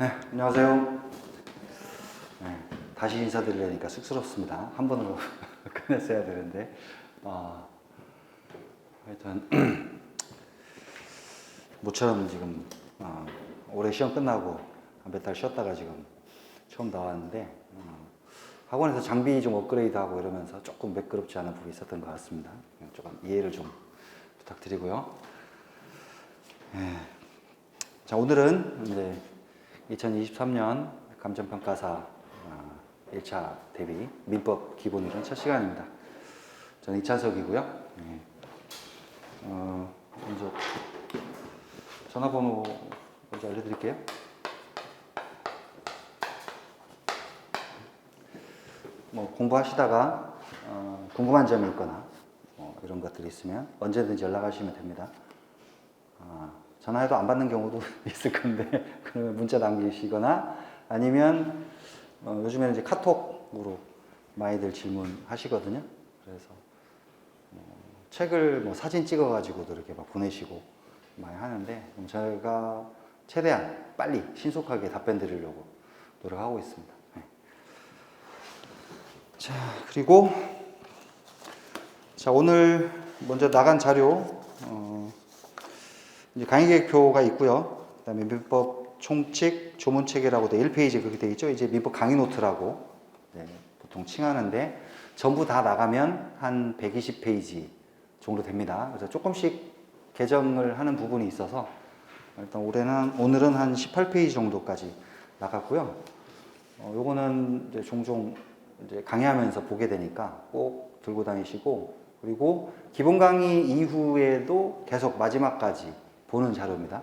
네, 안녕하세요. 네, 다시 인사드리려니까 쑥스럽습니다. 한 번으로 끝냈어야 되는데, 하여튼 모처럼 지금 올해 시험 끝나고 몇 달 쉬었다가 지금 처음 나왔는데, 학원에서 장비 좀 업그레이드하고 이러면서 조금 매끄럽지 않은 부분이 있었던 것 같습니다. 조금 이해를 좀 부탁드리고요. 네. 자, 오늘은 이제 2023년 감정평가사 1차 대비 민법 기본이론 첫 시간입니다. 저는 이찬석이고요. 네. 먼저 전화번호 먼저 알려드릴게요. 뭐 공부하시다가 궁금한 점이 있거나 이런 것들이 있으면 언제든지 연락하시면 됩니다. 전화해도 안 받는 경우도 있을 건데 그러면 문자 남기시거나 아니면 요즘에는 이제 카톡으로 많이들 질문하시거든요. 그래서 책을 사진 찍어가지고도 이렇게 막 보내시고 많이 하는데 저희가 최대한 빨리 신속하게 답변 드리려고 노력하고 있습니다. 네. 자, 그리고 자, 오늘 먼저 나간 자료 이제 강의계획표가 있고요. 그다음에 민법 총칙 조문체계라고 돼 1페이지 그렇게 돼 있죠. 이제 민법 강의 노트라고 보통 칭하는데 전부 다 나가면 한 120페이지 정도 됩니다. 그래서 조금씩 개정을 하는 부분이 있어서 일단 오늘은 한 18페이지 정도까지 나갔고요. 요거는 이제 종종 이제 강의하면서 보게 되니까 꼭 들고 다니시고, 그리고 기본 강의 이후에도 계속 마지막까지 보는 자료입니다.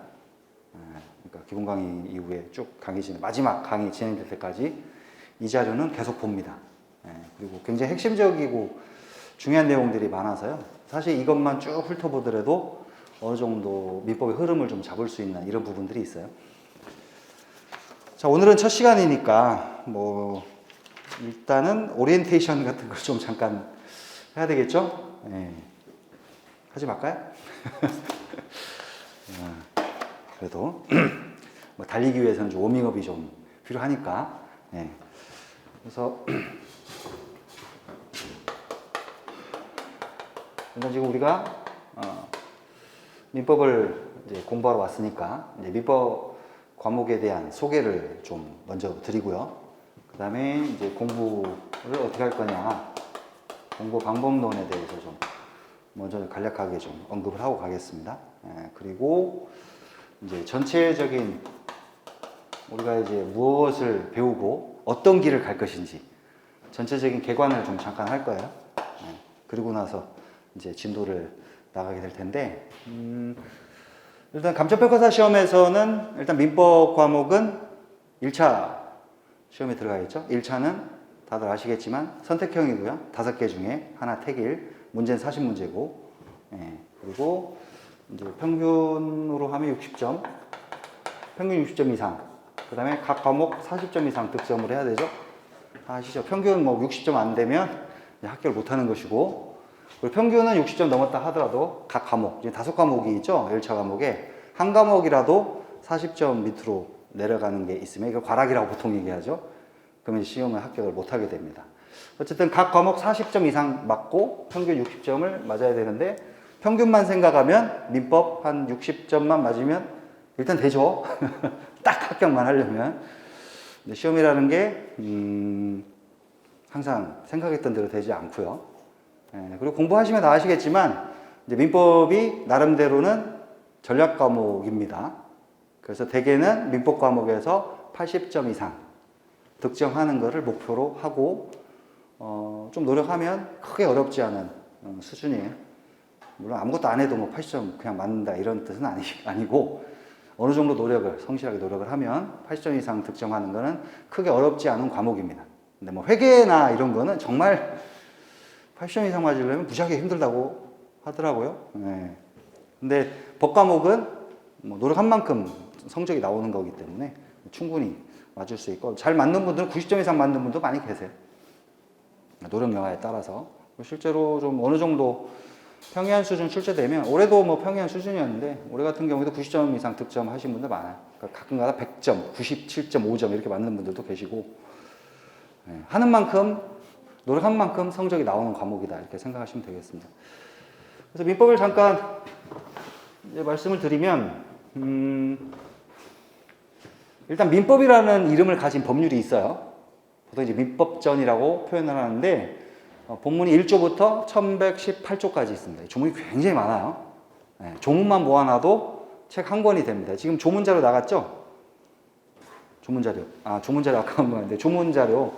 그러니까 기본 강의 이후에 쭉 마지막 강의 진행될 때까지 이 자료는 계속 봅니다. 그리고 굉장히 핵심적이고 중요한 내용들이 많아서요. 사실 이것만 쭉 훑어보더라도 어느 정도 민법의 흐름을 좀 잡을 수 있는 이런 부분들이 있어요. 자, 오늘은 첫 시간이니까 일단은 오리엔테이션 같은 걸 좀 잠깐 해야 되겠죠? 하지 말까요? 그래도 달리기 위해서는 좀 워밍업이 좀 필요하니까. 그래서 일단 지금 우리가 민법을 이제 공부하러 왔으니까 이제 민법 과목에 대한 소개를 좀 먼저 드리고요. 그 다음에 이제 공부를 어떻게 할 거냐, 공부 방법론에 대해서 좀 먼저 간략하게 좀 언급을 하고 가겠습니다. 그리고 이제 전체적인 우리가 이제 무엇을 배우고 어떤 길을 갈 것인지 전체적인 개관을 좀 잠깐 할 거예요. 그리고 나서 이제 진도를 나가게 될 텐데, 일단 감정평가사 시험에서는 일단 민법 과목은 1차 시험에 들어가겠죠. 1차는 다들 아시겠지만 선택형이고요. 5개 중에 하나 택일, 문제는 40문제고, 그리고 이제 평균으로 하면 60점, 평균 60점 이상, 그 다음에 각 과목 40점 이상 득점을 해야 되죠. 아시죠? 평균 60점 안 되면 합격을 못 하는 것이고, 그리고 평균은 60점 넘었다 하더라도 각 과목, 이제 5과목이 있죠. 1차 과목에 한 과목이라도 40점 밑으로 내려가는 게 있으면 이걸 과락이라고 보통 얘기하죠. 그러면 시험을 합격을 못 하게 됩니다. 어쨌든 각 과목 40점 이상 맞고 평균 60점을 맞아야 되는데, 평균만 생각하면 민법 한 60점만 맞으면 일단 되죠. 딱 합격만 하려면. 근데 시험이라는 게 항상 생각했던 대로 되지 않고요. 그리고 공부하시면 다 아시겠지만 이제 민법이 나름대로는 전략 과목입니다. 그래서 대개는 민법 과목에서 80점 이상 득점하는 것을 목표로 하고 좀 노력하면 크게 어렵지 않은 수준이에요. 물론 아무것도 안 해도 80점 그냥 맞는다 이런 뜻은 아니고 어느 정도 성실하게 노력을 하면 80점 이상 득점하는 것은 크게 어렵지 않은 과목입니다. 근데 회계나 이런 거는 정말 80점 이상 맞으려면 무지하게 힘들다고 하더라고요. 근데 법 과목은 노력한 만큼 성적이 나오는 거기 때문에 충분히 맞을 수 있고, 잘 맞는 분들은 90점 이상 맞는 분도 많이 계세요. 노력 여하에 따라서. 실제로 좀 어느 정도 평이한 수준 출제되면 올해도 뭐 평이한 수준이었는데 올해 같은 경우에도 90점 이상 득점하신 분들 많아요. 그러니까 가끔가다 100점, 97.5점 이렇게 맞는 분들도 계시고 하는 만큼 노력한 만큼 성적이 나오는 과목이다 이렇게 생각하시면 되겠습니다. 그래서 민법을 잠깐 이제 말씀을 드리면 일단 민법이라는 이름을 가진 법률이 있어요. 보통 이제 민법전이라고 표현을 하는데 본문이 1조부터 1118조까지 있습니다. 조문이 굉장히 많아요. 조문만 모아놔도 책 한 권이 됩니다. 지금 조문자료 나갔죠? 조문자료. 조문자료 아까 한 번 했는데 조문자료.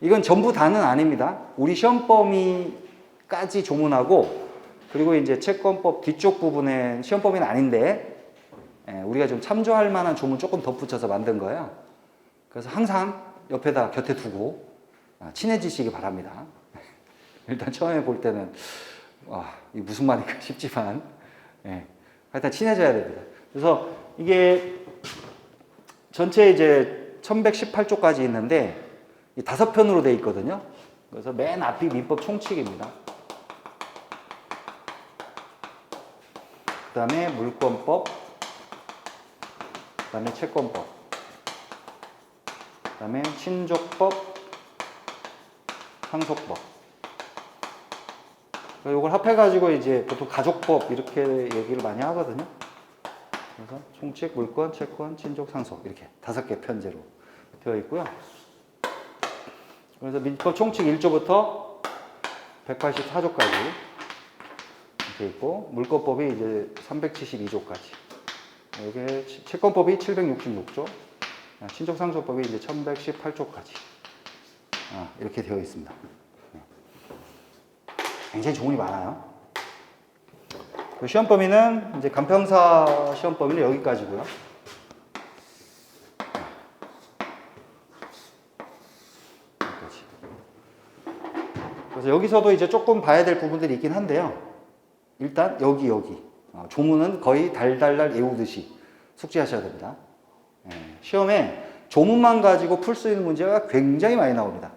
이건 전부 다는 아닙니다. 우리 시험 범위까지 조문하고 그리고 이제 채권법 뒤쪽 부분에 시험 범위는 아닌데 우리가 좀 참조할 만한 조문 조금 덧붙여서 만든 거예요. 그래서 항상 옆에다 곁에 두고 친해지시기 바랍니다. 일단 처음에 볼 때는 이게 무슨 말인가 싶지만 하여튼 친해져야 됩니다. 그래서 이게 전체 이제 1118조까지 있는데 5편으로 되어 있거든요. 그래서 맨 앞이 민법 총칙입니다. 그 다음에 물권법, 그 다음에 채권법, 그 다음에 친족법, 상속법. 이걸 합해가지고 이제 보통 가족법 이렇게 얘기를 많이 하거든요. 그래서 총칙, 물권, 채권, 친족, 상속 이렇게 5개 편제로 되어 있고요. 그래서 민법 총칙 1조부터 184조까지 이렇게 있고 물권법이 이제 372조까지. 이게 채권법이 766조, 친족상속법이 이제 1118조까지 이렇게 되어 있습니다. 굉장히 조문이 많아요. 시험 범위는 이제 간평사 시험 범위는 여기까지고요. 여기까지. 그래서 여기서도 이제 조금 봐야 될 부분들이 있긴 한데요. 일단 여기 조문은 거의 달달달 외우듯이 숙지하셔야 됩니다. 시험에 조문만 가지고 풀 수 있는 문제가 굉장히 많이 나옵니다.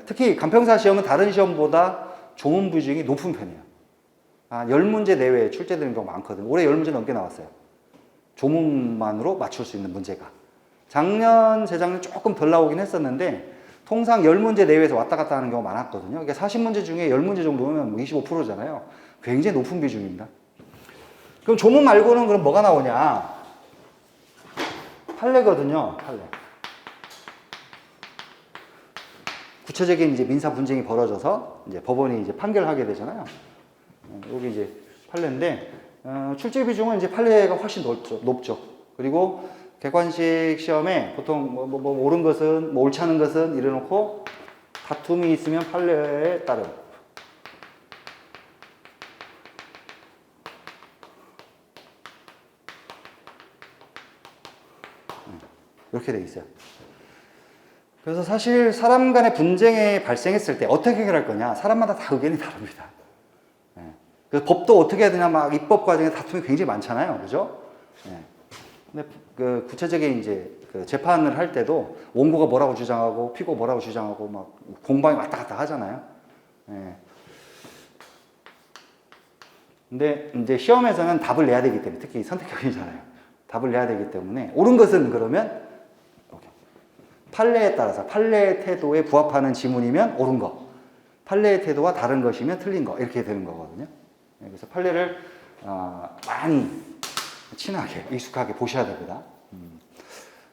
특히 간평사 시험은 다른 시험보다 조문 비중이 높은 편이에요. 10문제 내외에 출제되는 경우가 많거든요. 올해 10문제 넘게 나왔어요. 조문만으로 맞출 수 있는 문제가. 작년, 재작년 조금 덜 나오긴 했었는데 통상 10문제 내외에서 왔다 갔다 하는 경우가 많았거든요. 이게 40문제 중에 10문제 정도면 25%잖아요. 굉장히 높은 비중입니다. 그럼 조문 말고는 그럼 뭐가 나오냐? 판례거든요. 판례. 구체적인 이제 민사 분쟁이 벌어져서 이제 법원이 이제 판결하게 되잖아요. 여기 이제 판례인데 출제 비중은 이제 판례가 훨씬 높죠. 그리고 객관식 시험에 보통 뭐 옳은 것은 뭐 옳지 않은 것은 이래놓고 다툼이 있으면 판례에 따른 이렇게 돼 있어요. 그래서 사실 사람 간의 분쟁이 발생했을 때 어떻게 해결할 거냐 사람마다 다 의견이 다릅니다. 그래서 법도 어떻게 해야 되냐 막 입법 과정에 다툼이 굉장히 많잖아요, 그죠? 근데 그 구체적인 이제 그 재판을 할 때도 원고가 뭐라고 주장하고 피고 뭐라고 주장하고 막 공방이 왔다 갔다 하잖아요. 근데 이제 시험에서는 답을 내야 되기 때문에 특히 선택형이잖아요. 답을 내야 되기 때문에 옳은 것은 그러면 판례에 따라서 판례의 태도에 부합하는 지문이면 옳은 거, 판례의 태도와 다른 것이면 틀린 거 이렇게 되는 거거든요. 그래서 판례를 많이 친하게 익숙하게 보셔야 됩니다.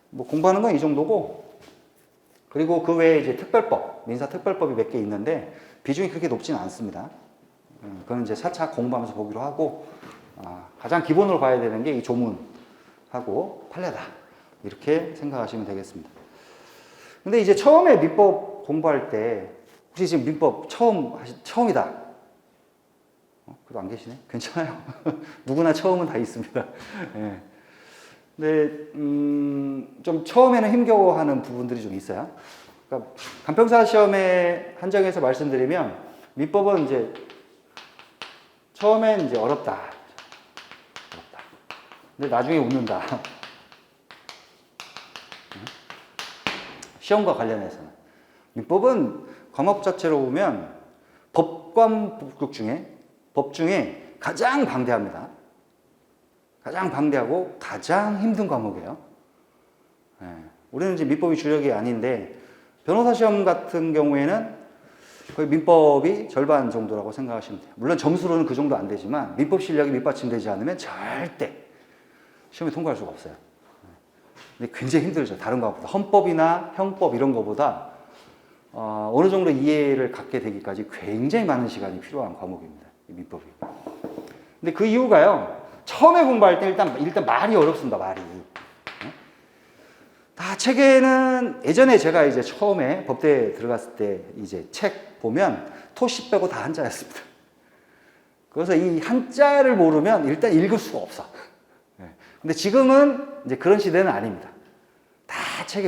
뭐 공부하는 건 이 정도고 그리고 그 외에 이제 특별법, 민사특별법이 몇 개 있는데 비중이 그렇게 높지는 않습니다. 그건 이제 차차 공부하면서 보기로 하고 가장 기본으로 봐야 되는 게 이 조문하고 판례다 이렇게 생각하시면 되겠습니다. 근데 이제 처음에 민법 공부할 때 혹시 지금 민법 처음이다. 그래도 안 계시네? 괜찮아요. 누구나 처음은 다 있습니다. 네. 근데 좀 처음에는 힘겨워하는 부분들이 좀 있어요. 그러니까 간평사 시험에 한정해서 말씀드리면 민법은 이제 처음엔 이제 어렵다. 근데 나중에 웃는다. 시험과 관련해서는. 민법은 과목 자체로 보면 법 중에 가장 방대합니다. 가장 방대하고 가장 힘든 과목이에요. 예. 우리는 이제 민법이 주력이 아닌데 변호사 시험 같은 경우에는 거의 민법이 절반 정도라고 생각하시면 돼요. 물론 점수로는 그 정도 안 되지만 민법 실력이 밑받침되지 않으면 절대 시험에 통과할 수가 없어요. 근데 굉장히 힘들죠. 다른 과목보다. 헌법이나 형법 이런 거보다 어느 정도 이해를 갖게 되기까지 굉장히 많은 시간이 필요한 과목입니다. 이 민법이. 근데 그 이유가요. 처음에 공부할 때 일단 말이 어렵습니다. 말이. 다 책에는 예전에 제가 이제 처음에 법대에 들어갔을 때 이제 책 보면 토시 빼고 다 한자였습니다. 그래서 이 한자를 모르면 일단 읽을 수가 없어. 근데 지금은 이제 그런 시대는 아닙니다. 다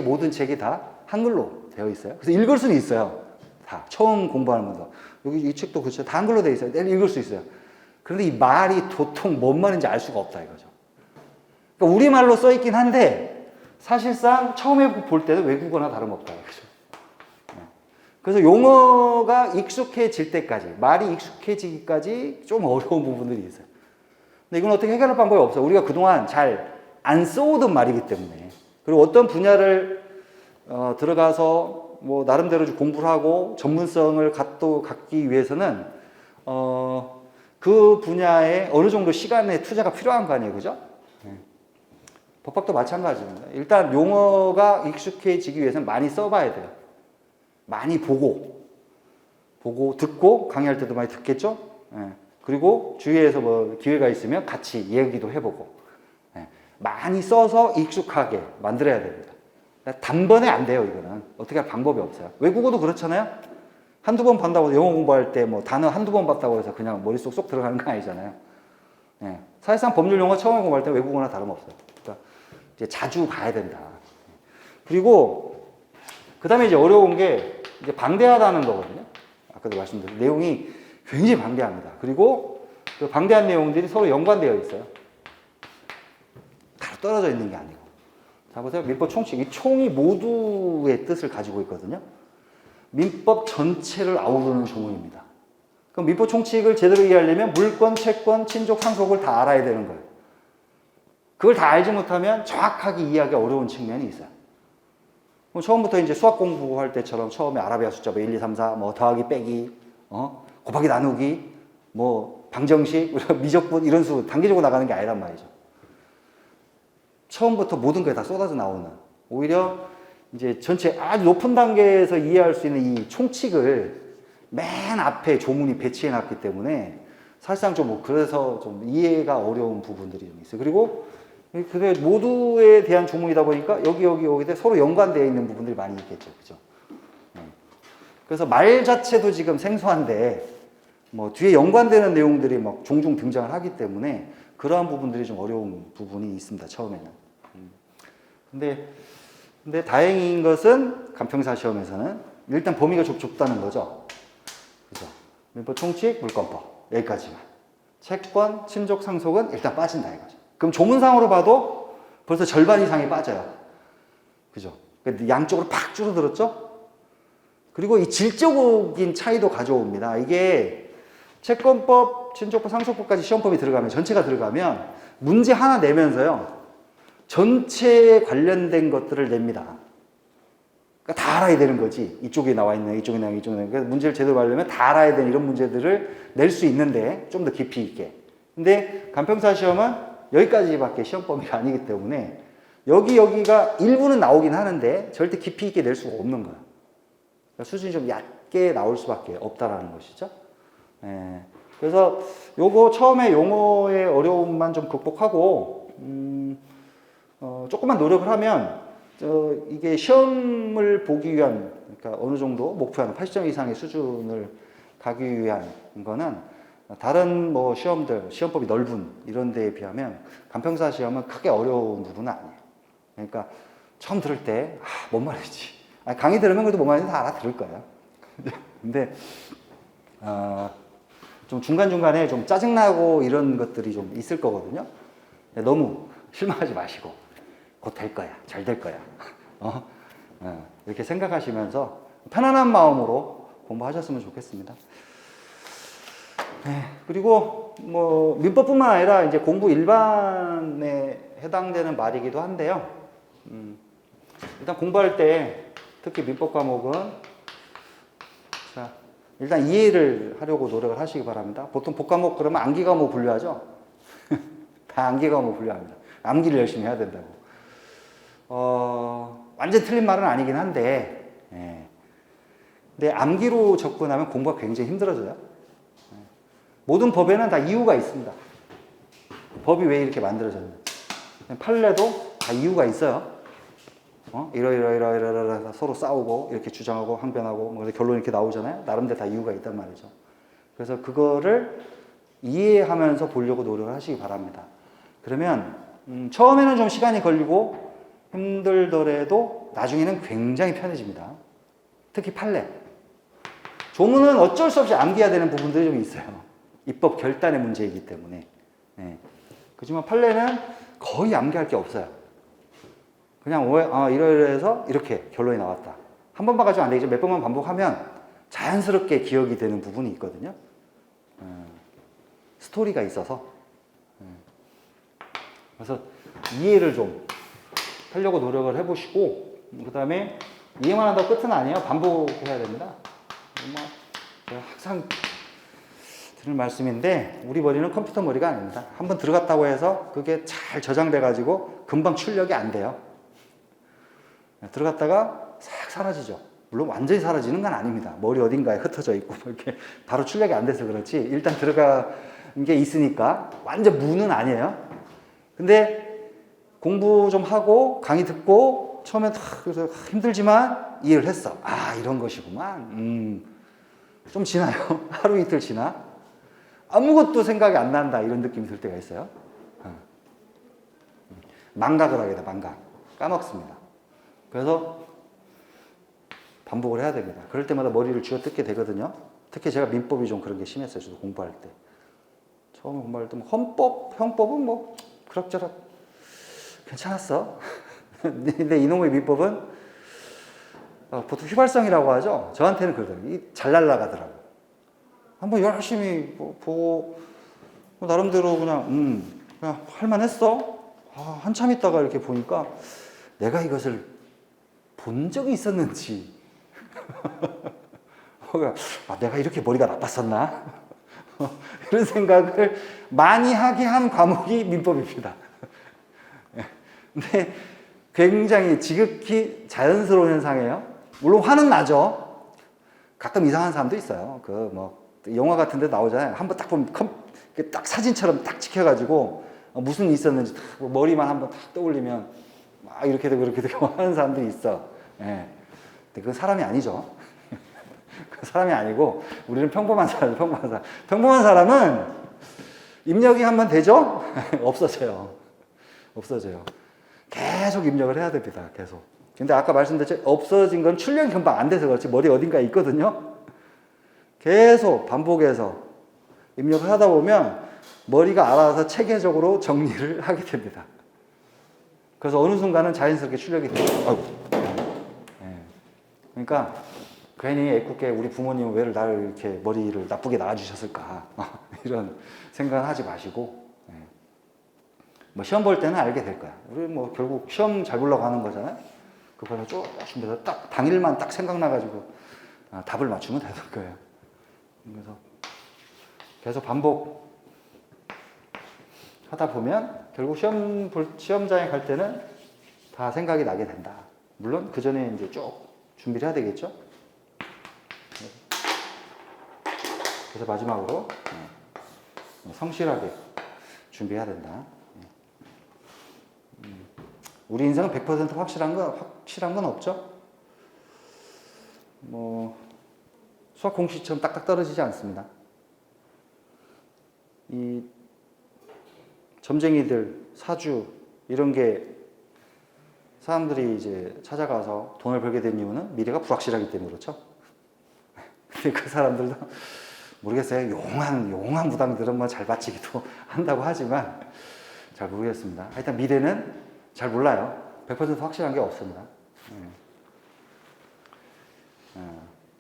모든 책이 다 한글로 되어 있어요. 그래서 읽을 수는 있어요. 다 처음 공부하면서 여기 이 책도 그렇죠. 다 한글로 되어 있어요. 읽을 수 있어요. 그런데 이 말이 도통 뭔 말인지 알 수가 없다 이거죠. 그러니까 우리말로 써 있긴 한데 사실상 처음에 볼 때는 외국어나 다름없다 이거죠. 그래서 용어가 익숙해질 때까지, 말이 익숙해지기까지 좀 어려운 부분들이 있어요. 근데 이건 어떻게 해결할 방법이 없어요. 우리가 그동안 잘 안 써오던 말이기 때문에. 그리고 어떤 분야를 들어가서 뭐 나름대로 좀 공부를 하고 전문성을 갖기 위해서는 그 분야에 어느 정도 시간의 투자가 필요한 거 아니에요, 그죠? 법학도 마찬가지입니다. 일단 용어가 익숙해지기 위해서는 많이 써봐야 돼요. 많이 보고 듣고 강의할 때도 많이 듣겠죠? 그리고 주위에서 뭐 기회가 있으면 같이 얘기도 해보고 많이 써서 익숙하게 만들어야 됩니다. 단번에 안 돼요, 이거는. 어떻게 할 방법이 없어요. 외국어도 그렇잖아요. 한두 번 봤다고 영어 공부할 때 뭐 단어 한두 번 봤다고 해서 그냥 머릿속 쏙 들어가는 거 아니잖아요. 사실상 법률 용어 처음에 공부할 때 외국어나 다름없어요. 그러니까 이제 자주 봐야 된다. 그리고 그 다음에 이제 어려운 게 이제 방대하다는 거거든요. 아까도 말씀드린 내용이 굉장히 방대합니다. 그리고 그 방대한 내용들이 서로 연관되어 있어요. 바로 떨어져 있는 게 아니고. 자, 보세요. 민법 총칙. 이 총이 모두의 뜻을 가지고 있거든요. 민법 전체를 아우르는 조문입니다. 그럼 민법 총칙을 제대로 이해하려면 물권, 채권, 친족, 상속을 다 알아야 되는 거예요. 그걸 다 알지 못하면 정확하게 이해하기 어려운 측면이 있어요. 그럼 처음부터 이제 수학 공부할 때처럼 처음에 아라비아 숫자 뭐 1, 2, 3, 4, 뭐 더하기, 빼기, 곱하기, 나누기, 뭐 방정식, 미적분 이런 수 단계적으로 나가는 게 아니란 말이죠. 처음부터 모든 게 다 쏟아져 나오는, 오히려 이제 전체 아주 높은 단계에서 이해할 수 있는 이 총칙을 맨 앞에 조문이 배치해 놨기 때문에 사실상 좀 뭐 그래서 좀 이해가 어려운 부분들이 좀 있어요. 그리고 그게 모두에 대한 조문이다 보니까 여기에 서로 연관되어 있는 부분들이 많이 있겠죠. 그죠? 그래서 말 자체도 지금 생소한데 뭐 뒤에 연관되는 내용들이 막 종종 등장을 하기 때문에 그러한 부분들이 좀 어려운 부분이 있습니다. 처음에는. 근데 다행인 것은 간평사 시험에서는 일단 범위가 좁다는 거죠. 그죠? 민법 총칙, 물권법 여기까지만. 채권, 친족, 상속은 일단 빠진다 이거죠. 그럼 조문상으로 봐도 벌써 절반 이상이 빠져요. 그죠? 양쪽으로 팍 줄어들었죠? 그리고 이 질적인 차이도 가져옵니다. 이게 채권법, 친족법, 상속법까지 시험법이 들어가면, 전체가 들어가면 문제 하나 내면서요. 전체에 관련된 것들을 냅니다. 그러니까 다 알아야 되는 거지. 이쪽에 나와 있는, 이쪽에 나와 있는, 이쪽에 나와 있는. 그래서 문제를 제대로 하려면 다 알아야 되는 이런 문제들을 낼 수 있는데 좀 더 깊이 있게. 근데 간평사 시험은 여기까지밖에 시험 범위가 아니기 때문에 여기가 일부는 나오긴 하는데 절대 깊이 있게 낼 수가 없는 거예요. 그러니까 수준이 좀 얕게 나올 수밖에 없다라는 것이죠. 그래서 요거 처음에 용어의 어려움만 좀 극복하고 조금만 노력을 하면 이게 시험을 보기 위한, 그러니까 어느 정도 목표하는 80점 이상의 수준을 가기 위한 거는 다른 뭐 시험법이 넓은 이런 데에 비하면 간평사 시험은 크게 어려운 부분은 아니에요. 그러니까 처음 들을 때 뭔 말이지? 강의 들으면 그래도 뭔 말인지 다 알아들을 거예요. 근데 좀 중간중간에 좀 짜증나고 이런 것들이 좀 있을 거거든요. 너무 실망하지 마시고 곧 될 거야. 잘 될 거야. 이렇게 생각하시면서 편안한 마음으로 공부하셨으면 좋겠습니다. 그리고 뭐 민법뿐만 아니라 이제 공부 일반에 해당되는 말이기도 한데요. 일단 공부할 때 특히 민법 과목은 자, 일단 이해를 하려고 노력을 하시기 바랍니다. 보통 복과목 그러면 암기 과목 분류하죠. 다 암기 과목 분류합니다. 암기를 열심히 해야 된다고. 완전 틀린 말은 아니긴 한데, 근데 암기로 접근하면 공부가 굉장히 힘들어져요. 모든 법에는 다 이유가 있습니다. 법이 왜 이렇게 만들어졌는지. 판례도 다 이유가 있어요. 이러이러이러이러 서로 싸우고 이렇게 주장하고 항변하고 뭐 결론이 이렇게 나오잖아요. 나름대로 다 이유가 있단 말이죠. 그래서 그거를 이해하면서 보려고 노력을 하시기 바랍니다. 그러면 처음에는 좀 시간이 걸리고 힘들더라도 나중에는 굉장히 편해집니다. 특히 판례. 조문은 어쩔 수 없이 암기해야 되는 부분들이 좀 있어요. 입법 결단의 문제이기 때문에. 그렇지만 판례는 거의 암기할 게 없어요. 그냥 이러이러해서 이렇게 결론이 나왔다. 한 번만 가지고 안 되겠죠. 몇 번만 반복하면 자연스럽게 기억이 되는 부분이 있거든요. 스토리가 있어서. 그래서 이해를 좀 하려고 노력을 해보시고, 그 다음에 이해만 한다고 끝은 아니에요. 반복해야 됩니다. 제가 항상 드리는 말씀인데, 우리 머리는 컴퓨터 머리가 아닙니다. 한번 들어갔다고 해서 그게 잘 저장돼가지고 금방 출력이 안 돼요. 들어갔다가 싹 사라지죠. 물론 완전히 사라지는 건 아닙니다. 머리 어딘가에 흩어져 있고 이렇게 바로 출력이 안 돼서 그렇지, 일단 들어간 게 있으니까 완전 무는 아니에요. 근데 공부 좀 하고 강의 듣고 처음에 그래서 힘들지만 이해를 했어. 이런 것이구만. 좀 지나요. 하루 이틀 지나 아무것도 생각이 안 난다 이런 느낌이 들 때가 있어요. 망각을 하게 돼. 망각. 까먹습니다. 그래서 반복을 해야 됩니다. 그럴 때마다 머리를 쥐어뜯게 되거든요. 특히 제가 민법이 좀 그런 게 심했어요. 저도 공부할 때. 처음에 공부할 때 헌법, 형법은 뭐 그럭저럭 괜찮았어. 근데 이놈의 민법은 보통 휘발성이라고 하죠. 저한테는 그러더라고요. 잘 날아가더라고요. 한번 열심히 보고 나름대로 그냥 할만했어. 한참 있다가 이렇게 보니까 내가 이것을 본 적이 있었는지 내가 이렇게 머리가 나빴었나? 이런 생각을 많이 하게 한 과목이 민법입니다. 근데 굉장히 지극히 자연스러운 현상이에요. 물론 화는 나죠. 가끔 이상한 사람도 있어요. 영화 같은 데 나오잖아요. 한번 딱 보면 딱 사진처럼 딱 찍혀가지고 무슨 일이 있었는지 머리만 한번 딱 떠올리면 막 이렇게 되고 그렇게 되고 하는 사람들이 있어. 근데 그건 사람이 아니죠. 그 사람이 아니고 우리는 평범한 사람, 평범한 사람. 평범한 사람은 입력이 한번 되죠? 없어져요. 계속 입력을 해야 됩니다. 계속. 근데 아까 말씀드렸죠? 없어진 건 출력이 금방 안 돼서 그렇지 머리 어딘가에 있거든요. 계속 반복해서 입력을 하다 보면 머리가 알아서 체계적으로 정리를 하게 됩니다. 그래서 어느 순간은 자연스럽게 출력이 돼요. 그러니까 괜히 애꿎게 우리 부모님은 왜 나를 이렇게 머리를 나쁘게 낳아주셨을까 이런 생각은 하지 마시고, 뭐 시험 볼 때는 알게 될 거야. 우리 뭐 결국 시험 잘 보려고 하는 거잖아요. 그거를 쭉 준비해서 딱 당일만 딱 생각나가지고 답을 맞추면 되는 거예요. 그래서 계속 반복 하다 보면 결국 시험장에 갈 때는 다 생각이 나게 된다. 물론 그 전에 이제 쭉 준비를 해야 되겠죠. 그래서 마지막으로 성실하게 준비해야 된다. 우리 인생은 100% 확실한 건 없죠. 뭐 수학 공식처럼 딱딱 떨어지지 않습니다. 이 점쟁이들, 사주 이런 게 사람들이 이제 찾아가서 돈을 벌게 된 이유는 미래가 불확실하기 때문에 그렇죠. 근데 그 사람들도 모르겠어요. 용한 무당들은 뭐 잘 바치기도 한다고 하지만 잘 모르겠습니다. 하여튼 미래는 잘 몰라요. 100% 확실한 게 없습니다.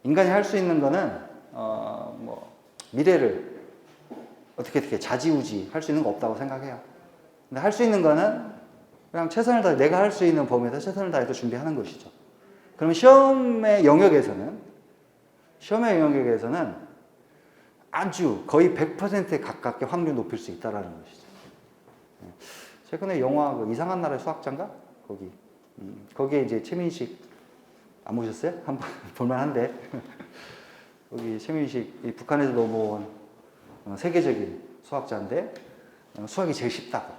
인간이 할 수 있는 거는 뭐 미래를 어떻게 좌지우지 할 수 있는 거 없다고 생각해요. 근데 할 수 있는 거는 그냥 최선을 다해 내가 할 수 있는 범위에서 최선을 다해서 준비하는 것이죠. 그러면 시험의 영역에서는 아주 거의 100%에 가깝게 확률 높일 수 있다라는 것이죠. 최근에 영화 그 이상한 나라의 수학자인가? 거기에 이제 최민식 안 보셨어요? 한번 볼만한데 거기 최민식 북한에서 넘어온 세계적인 수학자인데 수학이 제일 쉽다고.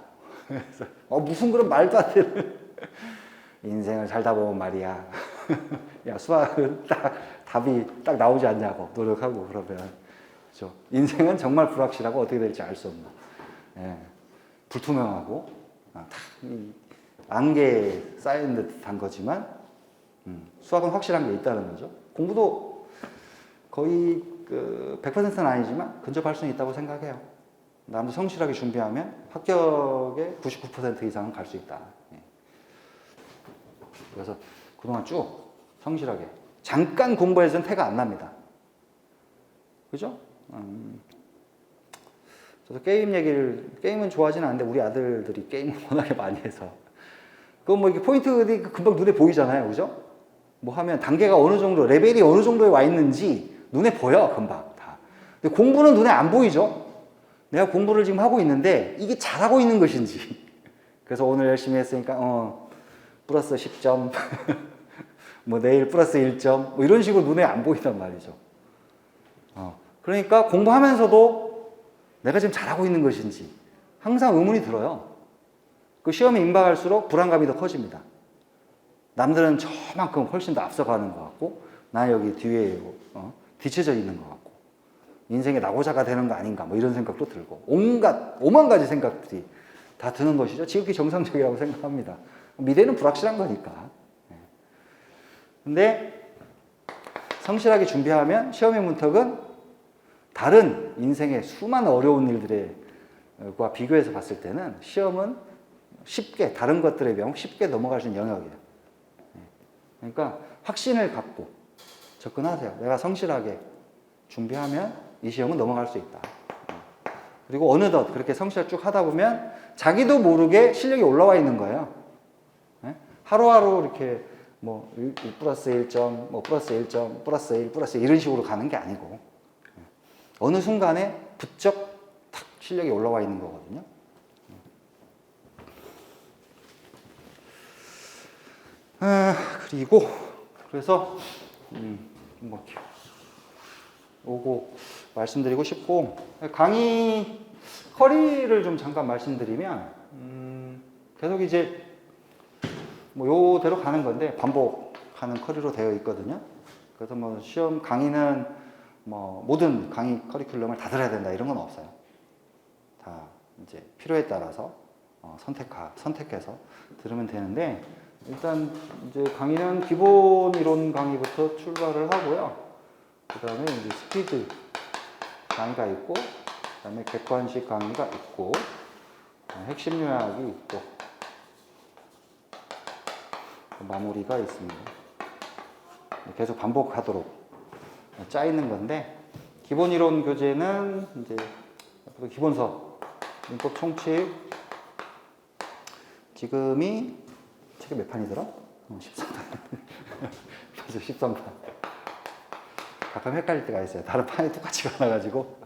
그래서 무슨 그런 말도 안 되는 인생을 살다 보면 말이야. 야 수학은 답이 딱 나오지 않냐고 노력하고 그러면 그렇죠. 인생은 정말 불확실하고 어떻게 될지 알 수 없는 불투명하고 안개에 쌓인 듯한 거지만 수학은 확실한 게 있다는 거죠. 공부도 거의 100%는 아니지만 근접할 수는 있다고 생각해요. 남도 성실하게 준비하면 합격의 99% 이상은 갈 수 있다. 그래서 그동안 쭉 성실하게 잠깐 공부해서는 태가 안 납니다. 그죠? 저도 게임은 좋아하지는 않는데 우리 아들들이 게임을 워낙에 많이 해서 그건 뭐 이렇게 포인트들이 금방 눈에 보이잖아요. 그죠? 뭐 하면 단계가 어느 정도, 레벨이 어느 정도에 와 있는지 눈에 보여, 금방 다. 근데 공부는 눈에 안 보이죠? 내가 공부를 지금 하고 있는데 이게 잘하고 있는 것인지. 그래서 오늘 열심히 했으니까, 플러스 10점, 뭐 내일 플러스 1점, 뭐 이런 식으로 눈에 안 보인단 말이죠. 그러니까 공부하면서도 내가 지금 잘하고 있는 것인지 항상 의문이 들어요. 그 시험에 임박할수록 불안감이 더 커집니다. 남들은 저만큼 훨씬 더 앞서가는 것 같고, 나 여기 뒤에 뒤쳐져 있는 것 같고, 인생의 낙오자가 되는 거 아닌가, 뭐 이런 생각도 들고, 오만 가지 생각들이 다 드는 것이죠. 지극히 정상적이라고 생각합니다. 미래는 불확실한 거니까. 근데 성실하게 준비하면 시험의 문턱은 다른 인생의 수많은 어려운 일들과 비교해서 봤을 때는 시험은 쉽게, 다른 것들에 비하면 쉽게 넘어갈 수 있는 영역이에요. 그러니까 확신을 갖고 접근하세요. 내가 성실하게 준비하면 이 시험은 넘어갈 수 있다. 그리고 어느덧 그렇게 성실을 쭉 하다 보면 자기도 모르게 실력이 올라와 있는 거예요. 하루하루 이렇게 뭐 1 플러스 1점, 뭐 플러스 1점, 플러스 1, 플러스 1 이런 식으로 가는 게 아니고 어느 순간에 부쩍 탁 실력이 올라와 있는 거거든요. 그리고 그래서 뭐 오고 말씀드리고 싶고 강의 커리를 좀 잠깐 말씀드리면 계속 이제 뭐 요대로 가는 건데 반복하는 커리로 되어 있거든요. 그래서 뭐 시험 강의는 뭐 모든 강의 커리큘럼을 다 들어야 된다 이런 건 없어요. 다 이제 필요에 따라서 선택해서 들으면 되는데 일단 이제 강의는 기본 이론 강의부터 출발을 하고요. 그 다음에 이제 스피드 강의가 있고, 그 다음에 객관식 강의가 있고, 핵심 요약이 있고, 마무리가 있습니다. 계속 반복하도록 짜 있는 건데, 기본 이론 교재는 이제 기본서, 민법 총칙, 지금이 책에 몇 판이더라? 13판. 맞아, 13판. 가끔 헷갈릴 때가 있어요. 다른 판이 똑같지가 않아가지고.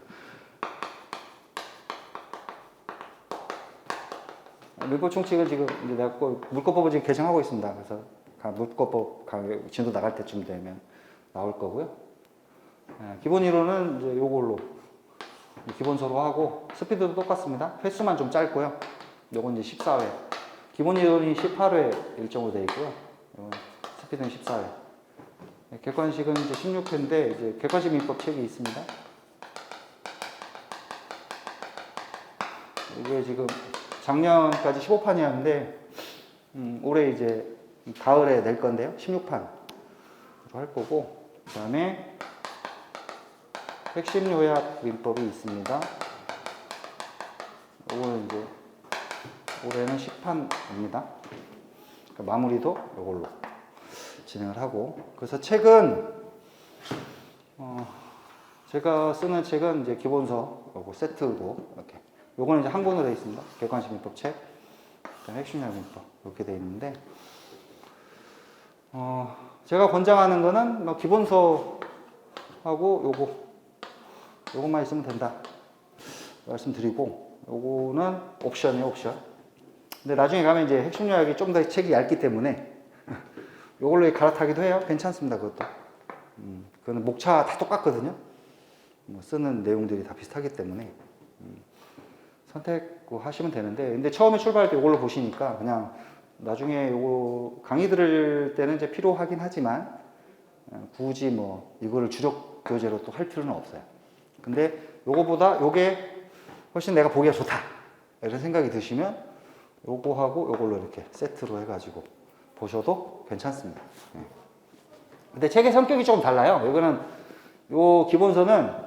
민법 총칙은 지금 이제 내가 물권법을 지금 개정하고 있습니다. 그래서 물권법 진도 나갈 때쯤 되면 나올 거고요. 기본 이론은 이제 요걸로 기본서로 하고, 스피드도 똑같습니다. 횟수만 좀 짧고요. 요건 이제 14회. 기본 이론이 18회 일정으로 되어 있고요. 스피드는 14회. 객관식은 이제 16회인데, 이제 객관식 민법 책이 있습니다. 이게 지금 작년까지 15판이었는데, 올해 이제 가을에 낼 건데요. 16판으로 할 거고, 그 다음에 핵심 요약 민법이 있습니다. 이거는 이제 올해는 10판입니다. 그러니까 마무리도 이걸로 진행을 하고, 그래서 책은 제가 쓰는 책은 이제 기본서, 요거 세트고, 이렇게. 요거는 이제 한권으로 되어 있습니다. 객관식 민법 책, 그다음에 핵심력 민법, 이렇게 되어 있는데, 제가 권장하는 거는 뭐 기본서하고 요것만 있으면 된다. 말씀드리고, 요거는 옵션이에요, 옵션. 근데 나중에 가면 이제 핵심 요약이 좀 더 책이 얇기 때문에, 요걸로 갈아타기도 해요. 괜찮습니다, 그것도. 그거는 목차 다 똑같거든요. 뭐 쓰는 내용들이 다 비슷하기 때문에 선택하시면 되는데, 근데 처음에 출발할 때 이걸로 보시니까 그냥 나중에 요거 강의 들을 때는 이제 필요하긴 하지만 굳이 뭐 이거를 주력 교재로 또 할 필요는 없어요. 근데 요거보다 요게 훨씬 내가 보기가 좋다 이런 생각이 드시면 요거하고 요걸로 이렇게 세트로 해가지고 보셔도 괜찮습니다. 근데 책의 성격이 조금 달라요. 이거는 요 기본서는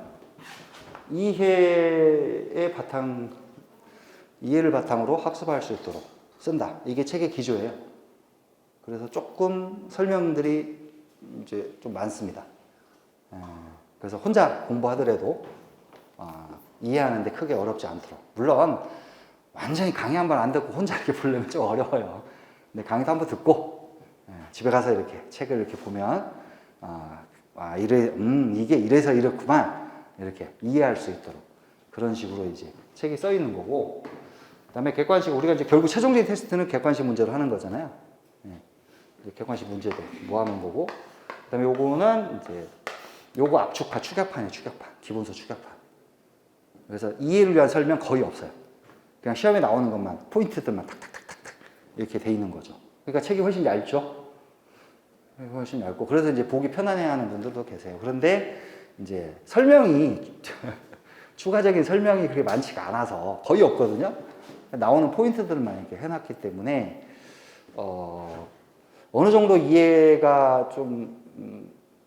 이해를 바탕으로 학습할 수 있도록 쓴다. 이게 책의 기조예요. 그래서 조금 설명들이 이제 좀 많습니다. 그래서 혼자 공부하더라도 이해하는데 크게 어렵지 않도록. 물론 완전히 강의 한 번 안 듣고 혼자 이렇게 보려면 좀 어려워요. 근데 강의도 한번 듣고 집에 가서 이렇게 책을 이렇게 보면 이게 이래서 이렇구만 이렇게 이해할 수 있도록 그런 식으로 이제 책이 써 있는 거고, 그다음에 객관식, 우리가 이제 결국 최종적인 테스트는 객관식 문제로 하는 거잖아요. 이제 객관식 문제도 모아놓은 거고, 그다음에 요거는 이제 요거 압축판, 축약판이에요, 축약판, 기본서 축약판. 그래서 이해를 위한 설명 거의 없어요. 그냥 시험에 나오는 것만, 포인트들만 탁탁탁탁탁 이렇게 돼 있는 거죠. 그러니까 책이 훨씬 얇죠. 훨씬 얇고, 그래서 이제 보기 편안해하는 분들도 계세요. 그런데 이제 설명이 추가적인 설명이 그렇게 많지가 않아서 거의 없거든요. 나오는 포인트들만 이렇게 해놨기 때문에 어느 정도 이해가 좀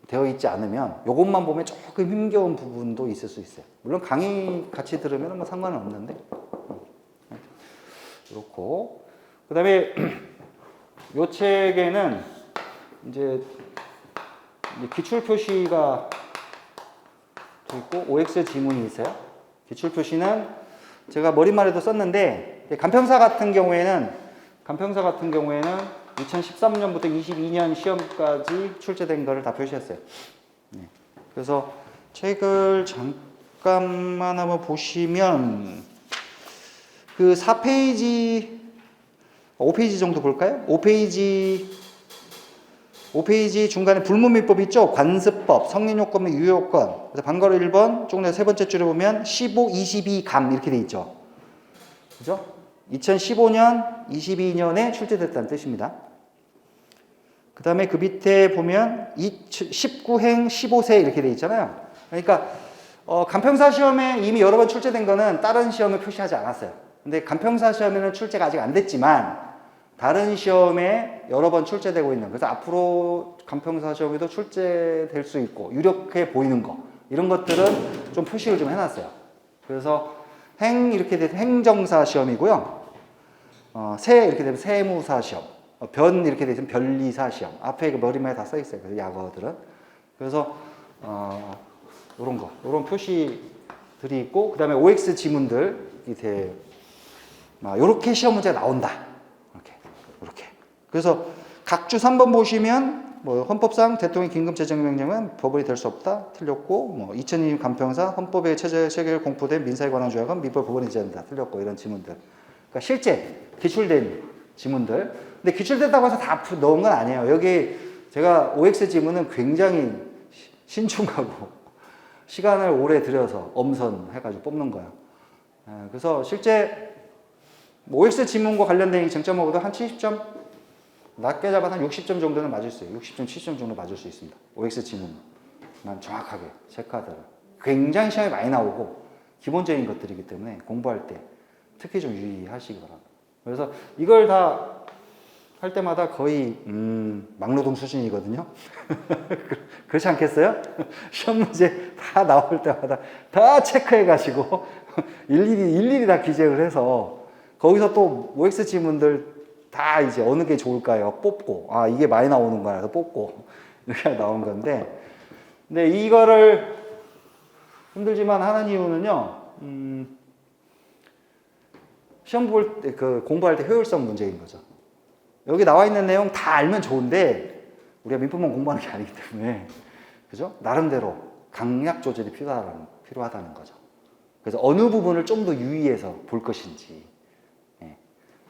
되어 있지 않으면 이것만 보면 조금 힘겨운 부분도 있을 수 있어요. 물론 강의 같이 들으면 뭐 상관은 없는데 그렇고, 그다음에 이 책에는 이제 기출 표시가 있고 OX 지문이 있어요. 기출 표시는 제가 머릿말에도 썼는데, 간평사 같은 경우에는 2013년부터 22년 시험까지 출제된 거를 다 표시했어요. 그래서 책을 잠깐만 한번 보시면 그 4페이지, 5페이지 정도 볼까요? 5페이지 중간에 불문밀법 있죠? 관습법, 성립요건 및 유효요건. 그래서 방과후 1번, 조금 세 번째 줄에 보면 15, 22 감 이렇게 돼 있죠. 그죠? 2015년, 22년에 출제됐다는 뜻입니다. 그 다음에 그 밑에 보면 19행, 15세 이렇게 돼 있잖아요. 그러니까 간평사 시험에 이미 여러 번 출제된 거는 다른 시험에 표시하지 않았어요. 근데 간평사 시험에는 출제가 아직 안 됐지만 다른 시험에 여러 번 출제되고 있는, 그래서 앞으로 간평사 시험에도 출제될 수 있고 유력해 보이는 거, 이런 것들은 좀 표시를 좀 해놨어요. 그래서 행 이렇게 되면 행정사 시험이고요. 세 이렇게 되면 세무사 시험, 변 이렇게 되면 변리사 시험. 앞에 머리말에 다 써 있어요. 그래서 약어들은. 그래서 이런 표시들이 있고, 그다음에 OX 지문들 이렇게 이렇게 시험 문제가 나온다. 이렇게. 그래서 각주 3번 보시면 뭐 헌법상 대통령 긴급 재정명령은 법원이 될 수 없다. 틀렸고, 뭐 2002년 간평사 헌법의 체계를 공포된 민사에 관한 조약은 민법 법원이 제한다. 틀렸고, 이런 지문들. 그러니까 실제 기출된 지문들. 근데 기출됐다고 해서 다 넣은 건 아니에요. 여기 제가 OX 지문은 굉장히 신중하고 시간을 오래 들여서 엄선해가지고 뽑는 거예요. 그래서 실제 OX 지문과 관련된 쟁점하고도 한 70점, 낮게 잡아서 한 60점 정도는 맞을 수 있어요. 60점, 70점 정도 맞을 수 있습니다. OX 지문만 정확하게 체크하더라고요. 굉장히 시험에 많이 나오고 기본적인 것들이기 때문에 공부할 때 특히 좀 유의하시기 바랍니다. 그래서 이걸 다 할 때마다 거의 막노동 수준이거든요. 그렇지 않겠어요? 시험 문제 다 나올 때마다 다 체크해가지고 일일이 다 기재를 해서 거기서 또 OX 지문들 다 이제 어느 게 좋을까요? 뽑고, 이게 많이 나오는 거야. 그래서 뽑고 이렇게 나온 건데, 근데 이거를 힘들지만 하는 이유는요, 시험 볼 때, 공부할 때 효율성 문제인 거죠. 여기 나와 있는 내용 다 알면 좋은데, 우리가 민법만 공부하는 게 아니기 때문에, 그죠? 나름대로 강약 조절이 필요하다는 거죠. 그래서 어느 부분을 좀 더 유의해서 볼 것인지. 예.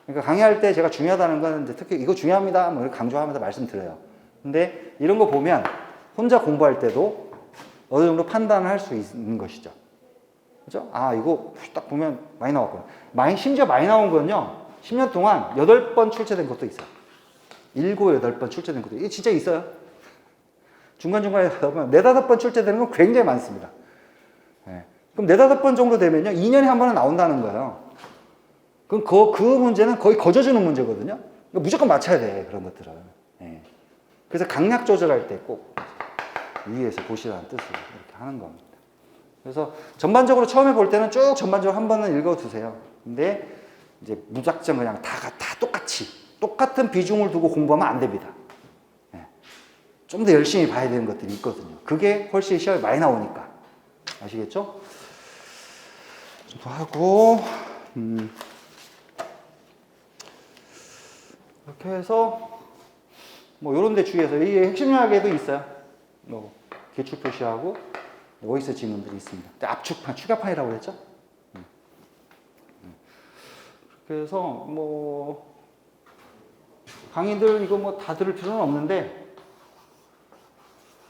그러니까 강의할 때 제가 중요하다는 건 특히 이거 중요합니다. 뭐 강조하면서 말씀드려요. 근데 이런 거 보면 혼자 공부할 때도 어느 정도 판단을 할 수 있는 것이죠. 그죠? 아, 이거 딱 보면 많이 나왔구나. 심지어 많이 나온 건요, 10년 동안 8번 출제된 것도 있어요. 7, 8번 출제된 것도, 이게 진짜 있어요. 중간중간에 4, 5번 출제되는 건 굉장히 많습니다. 네. 그럼 4, 5번 정도 되면요, 2년에 한 번은 나온다는 거예요. 그럼 그 문제는 거의 거저주는 문제거든요. 그러니까 무조건 맞춰야 돼, 그런 것들은. 네. 그래서 강약 조절할 때 꼭 유의해서 보시라는 뜻으로 이렇게 하는 겁니다. 그래서 전반적으로 처음에 볼 때는 쭉 전반적으로 한 번은 읽어두세요. 근데 이제 무작정 그냥 다 똑같은 비중을 두고 공부하면 안 됩니다. 네. 좀 더 열심히 봐야 되는 것들이 있거든요. 그게 훨씬 시험에 많이 나오니까. 아시겠죠? 또 하고, 이렇게 해서, 뭐, 요런 데 주의해서, 이 핵심 요약에도 있어요. 뭐, 기출 표시하고, OS 지문들이 있습니다. 압축판, 추가판이라고 그랬죠? 그래서, 뭐, 강의들 이거 뭐 다 들을 필요는 없는데,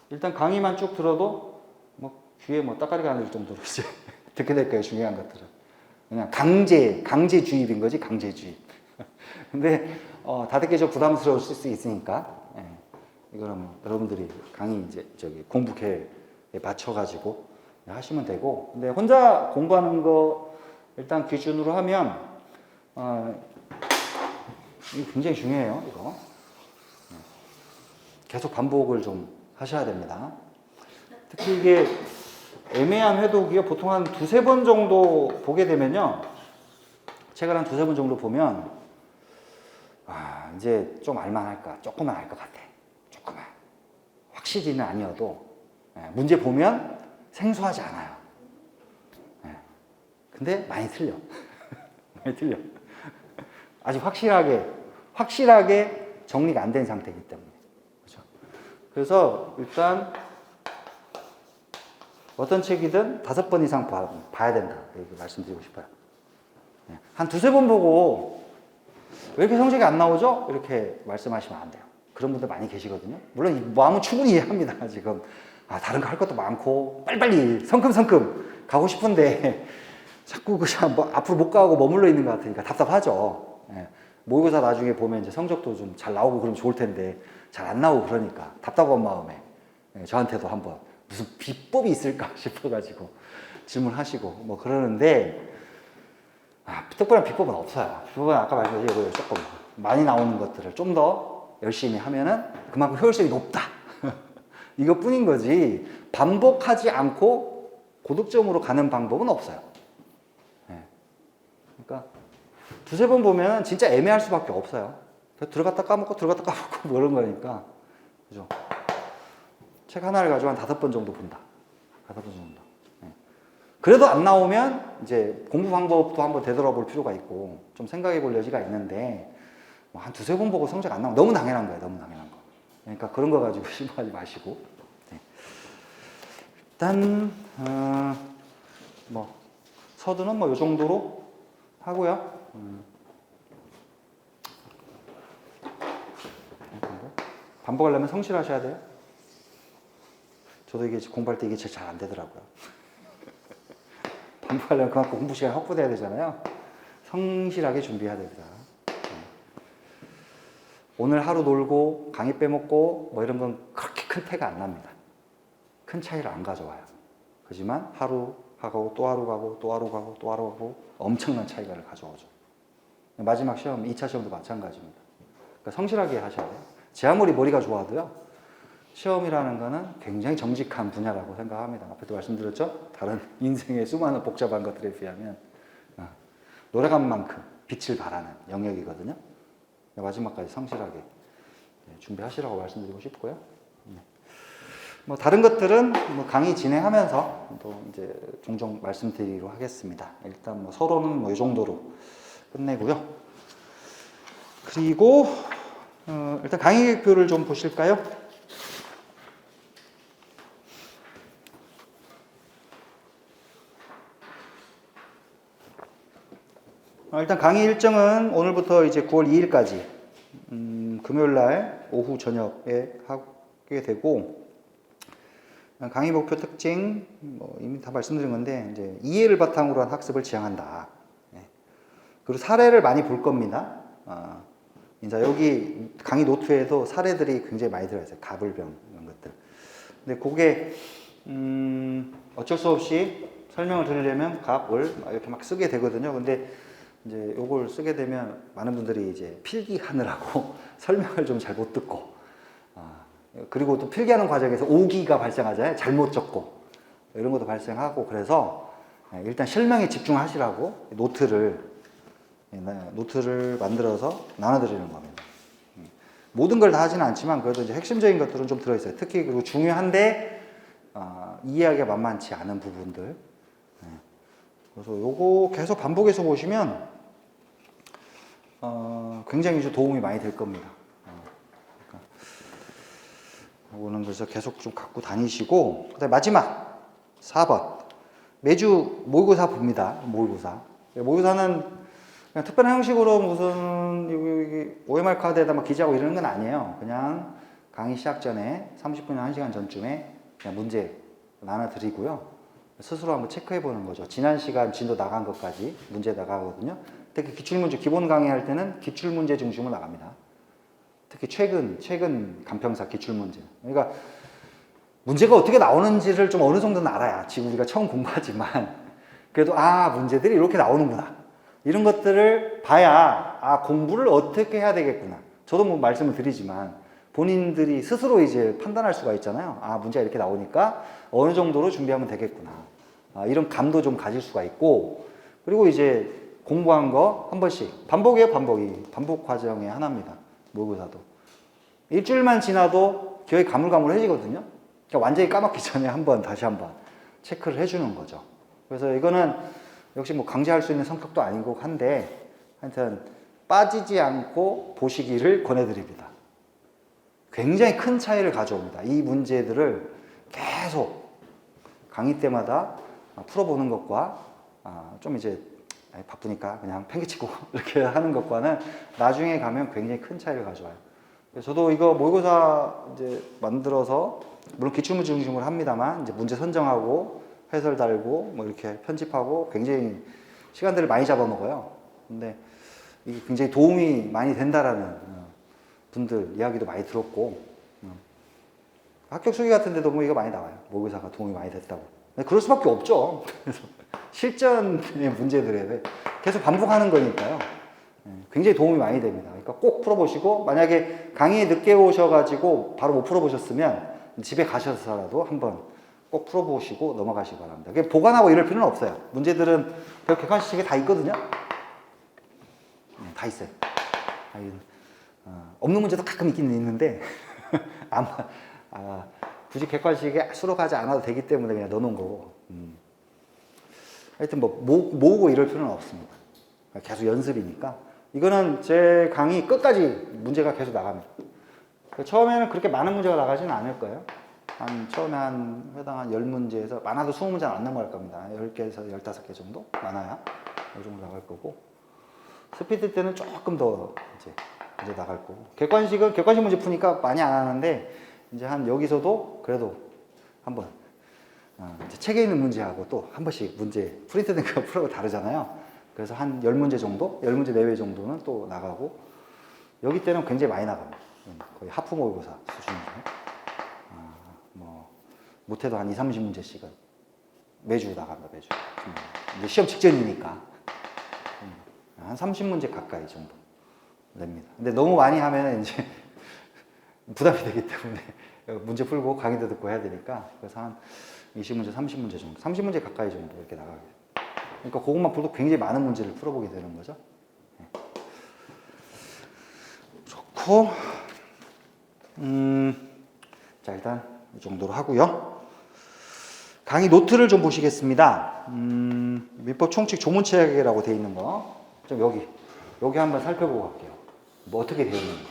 일단 강의만 쭉 들어도, 뭐, 귀에 뭐 따까리가 안 들 정도로 이제 듣게 될 거예요, 중요한 것들은. 그냥 강제 주입인 거지, 강제 주입. 근데, 다 듣기 좀 부담스러울 수 있으니까, 예. 이거는 여러분들이 강의 이제 공부 계획에 맞춰가지고 하시면 되고, 근데 혼자 공부하는 거 일단 기준으로 하면, 이거 굉장히 중요해요, 이거. 계속 반복을 좀 하셔야 됩니다. 특히 이게 애매한 회독이요. 보통 한 2, 3번 정도 보게 되면요. 책을 한 2, 3번 정도 보면, 이제 좀 알만할까? 조금만 알 것 같아. 조금만. 확실히는 아니어도, 문제 보면 생소하지 않아요. 근데 많이 틀려. 많이 틀려. 아직 확실하게 정리가 안 된 상태이기 때문에. 그렇죠? 그래서 일단 어떤 책이든 5번 이상 봐야 된다. 이렇게 말씀드리고 싶어요. 한 2, 3번 보고 왜 이렇게 성적이 안 나오죠? 이렇게 말씀하시면 안 돼요. 그런 분들 많이 계시거든요. 물론 마음은 충분히 이해합니다. 지금 다른 거 할 것도 많고 빨리빨리 성큼성큼 가고 싶은데 자꾸 그냥 뭐 앞으로 못 가고 머물러 있는 것 같으니까 답답하죠. 모의고사 나중에 보면 이제 성적도 좀 잘 나오고 그러면 좋을 텐데 잘 안 나오고 그러니까 답답한 마음에 저한테도 한번 무슨 비법이 있을까 싶어가지고 질문하시고 뭐 그러는데 특별한 비법은 없어요. 비법은 아까 말씀드린 조금 많이 나오는 것들을 좀 더 열심히 하면은 그만큼 효율성이 높다. 이것뿐인 거지 반복하지 않고 고득점으로 가는 방법은 없어요. 그러니까 2, 3번 보면 진짜 애매할 수밖에 없어요. 들어갔다 까먹고 들어갔다 까먹고 뭐 이런 거니까. 그죠? 책 하나를 가지고 한 5번 정도 본다. 5번 정도. 그래도 안 나오면 이제 공부 방법도 한번 되돌아볼 필요가 있고 좀 생각해 볼 여지가 있는데 한 2, 3번 보고 성적 안 나오면 너무 당연한 거예요. 너무 당연한 거. 그러니까 그런 거 가지고 심하지 마시고. 일단 뭐 서두는 뭐 이 정도로 하고요. 반복하려면 성실하셔야 돼요. 저도 이게 공부할 때 이게 제일 잘 안 되더라고요. 반복하려면 그만큼 공부 시간이 확보돼야 되잖아요. 성실하게 준비해야 됩니다. 오늘 하루 놀고 강의 빼먹고 뭐 이런 건 그렇게 큰 태가 안 납니다. 큰 차이를 안 가져와요. 하지만 하루 가고 또 하루 가고 또 하루 가고 또 하루 가고 엄청난 차이를 가져오죠. 마지막 시험, 2차 시험도 마찬가지입니다. 그러니까 성실하게 하셔야 돼요. 제 아무리 머리가 좋아도요. 시험이라는 거는 굉장히 정직한 분야라고 생각합니다. 앞에도 말씀드렸죠? 다른 인생의 수많은 복잡한 것들에 비하면 노래간만큼 빛을 발하는 영역이거든요. 마지막까지 성실하게 준비하시라고 말씀드리고 싶고요. 뭐 다른 것들은 뭐 강의 진행하면서 또 이제 종종 말씀드리도록 하겠습니다. 일단 뭐 서론은 뭐 이 정도로 끝내고요. 그리고 일단 강의 계획표를 좀 보실까요? 일단 강의 일정은 오늘부터 이제 9월 2일까지 금요일 날 오후 저녁에 하게 되고, 강의 목표 특징 뭐 이미 다 말씀드린 건데 이제 이해를 바탕으로 한 학습을 지향한다. 그리고 사례를 많이 볼 겁니다. 이제 여기 강의 노트에도 사례들이 굉장히 많이 들어가 있어요. 가불병 이런 것들. 근데 그게 어쩔 수 없이 설명을 드리려면 갑, 월 이렇게 막 쓰게 되거든요. 근데 이제 요걸 쓰게 되면 많은 분들이 이제 필기하느라고 설명을 좀 잘 못 듣고, 그리고 또 필기하는 과정에서 오기가 발생하잖아요. 잘못 적고 이런 것도 발생하고, 그래서 일단 실명에 집중하시라고 노트를 만들어서 나눠드리는 겁니다. 모든 걸 다 하지는 않지만 그래도 이제 핵심적인 것들은 좀 들어있어요. 특히 그리고 중요한데 이해하기가 만만치 않은 부분들. 그래서 요거 계속 반복해서 보시면 굉장히 좀 도움이 많이 될 겁니다. 그러니까 요거는 그래서 계속 좀 갖고 다니시고, 그다음에 마지막 4번 매주 모의고사 봅니다. 모의고사는 그냥 특별한 형식으로 무슨 여기 OMR 카드에다 막 기재하고 이러는 건 아니에요. 그냥 강의 시작 전에 30분이나 1시간 전쯤에 그냥 문제 나눠드리고요. 스스로 한번 체크해 보는 거죠. 지난 시간 진도 나간 것까지 문제 나가거든요. 특히 기출문제, 기본 강의할 때는 기출문제 중심으로 나갑니다. 특히 최근 간평사 기출문제. 그러니까 문제가 어떻게 나오는지를 좀 어느 정도는 알아야, 지금 우리가 처음 공부하지만 그래도 문제들이 이렇게 나오는구나, 이런 것들을 봐야 공부를 어떻게 해야 되겠구나. 저도 뭐 말씀을 드리지만 본인들이 스스로 이제 판단할 수가 있잖아요. 문제가 이렇게 나오니까 어느 정도로 준비하면 되겠구나. 이런 감도 좀 가질 수가 있고, 그리고 이제 공부한 거 한 번씩 반복이에요. 반복 과정의 하나입니다. 모의고사도 일주일만 지나도 기억이 가물가물해지거든요. 그러니까 완전히 까먹기 전에 다시 한번 체크를 해주는 거죠. 그래서 이거는 역시 뭐 강제할 수 있는 성격도 아니고 한데, 하여튼 빠지지 않고 보시기를 권해드립니다. 굉장히 큰 차이를 가져옵니다. 이 문제들을 계속 강의 때마다 풀어보는 것과 좀 이제 바쁘니까 그냥 팽개치고 이렇게 하는 것과는 나중에 가면 굉장히 큰 차이를 가져와요. 저도 이거 모의고사 이제 만들어서 물론 기출문제 중심으로 합니다만, 이제 문제 선정하고 해설 달고 뭐 이렇게 편집하고 굉장히 시간들을 많이 잡아먹어요. 근데 이게 굉장히 도움이 많이 된다라는 분들 이야기도 많이 들었고, 합격 수기 같은 데도 뭐 이거 많이 나와요. 모의고사가 도움이 많이 됐다고. 그럴 수밖에 없죠. 그래서 실전의 문제들에 계속 반복하는 거니까요. 굉장히 도움이 많이 됩니다. 그러니까 꼭 풀어보시고, 만약에 강의에 늦게 오셔가지고 바로 못 풀어보셨으면 집에 가셔서라도 한번 꼭 풀어보시고 넘어가시기 바랍니다. 보관하고 이럴 필요는 없어요. 문제들은 객관식에 다 있거든요. 다 있어요. 없는 문제도 가끔 있긴 있는데 아마 굳이 객관식에 수록하지 않아도 되기 때문에 그냥 넣어놓은 거고. 하여튼 뭐 모으고 이럴 필요는 없습니다. 계속 연습이니까. 이거는 제 강의 끝까지 문제가 계속 나갑니다. 처음에는 그렇게 많은 문제가 나가지는 않을 거예요. 처음에 회당 한 10문제에서 많아도 20문제는 안 넘어갈 겁니다. 10개에서 15개 정도? 많아야 이 정도 나갈 거고, 스피드 때는 조금 더 이제 나갈 거고, 객관식 문제 푸니까 많이 안 하는데, 이제 여기서도 그래도 한번 이제 책에 있는 문제하고 또 한 번씩 문제 프린트된 거 풀어가 다르잖아요. 그래서 한 10문제 정도? 10문제 내외 정도는 또 나가고, 여기 때는 굉장히 많이 나갑니다. 거의 하프 모의고사 수준이죠. 못해도 한 20-30문제씩은 매주 나갑니다. 매주. 이제 시험 직전이니까 한 30문제 가까이 정도 냅니다. 근데 너무 많이 하면 이제 부담이 되기 때문에 문제 풀고 강의도 듣고 해야 되니까, 그래서 한 20문제, 30문제 정도, 30문제 가까이 정도 이렇게 나가게 돼요. 그러니까 그것만 풀도 굉장히 많은 문제를 풀어보게 되는 거죠. 좋고, 자, 일단 이 정도로 하고요. 강의 노트를 좀 보시겠습니다. 민법 총칙 조문책이라고 되어 있는 거. 좀 여기 한번 살펴보고 갈게요. 뭐 어떻게 되어 있는지.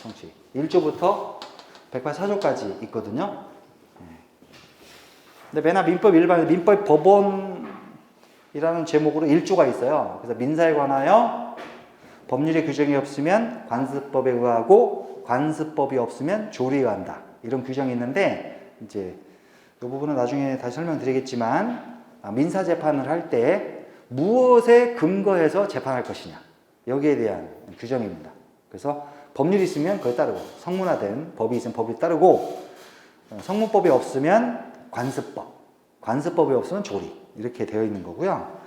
총칙. 1조부터 184조까지 있거든요. 근데 맨날 민법 일반, 민법 법원이라는 제목으로 1조가 있어요. 그래서 민사에 관하여 법률의 규정이 없으면 관습법에 의하고 관습법이 없으면 조리에 의한다. 이런 규정이 있는데, 이제 이 부분은 나중에 다시 설명드리겠지만, 민사 재판을 할 때 무엇에 근거해서 재판할 것이냐. 여기에 대한 규정입니다. 그래서 법률이 있으면 그에 따르고, 성문화된 법이 있으면 법이 따르고, 성문법이 없으면 관습법, 관습법이 없으면 조리. 이렇게 되어 있는 거고요.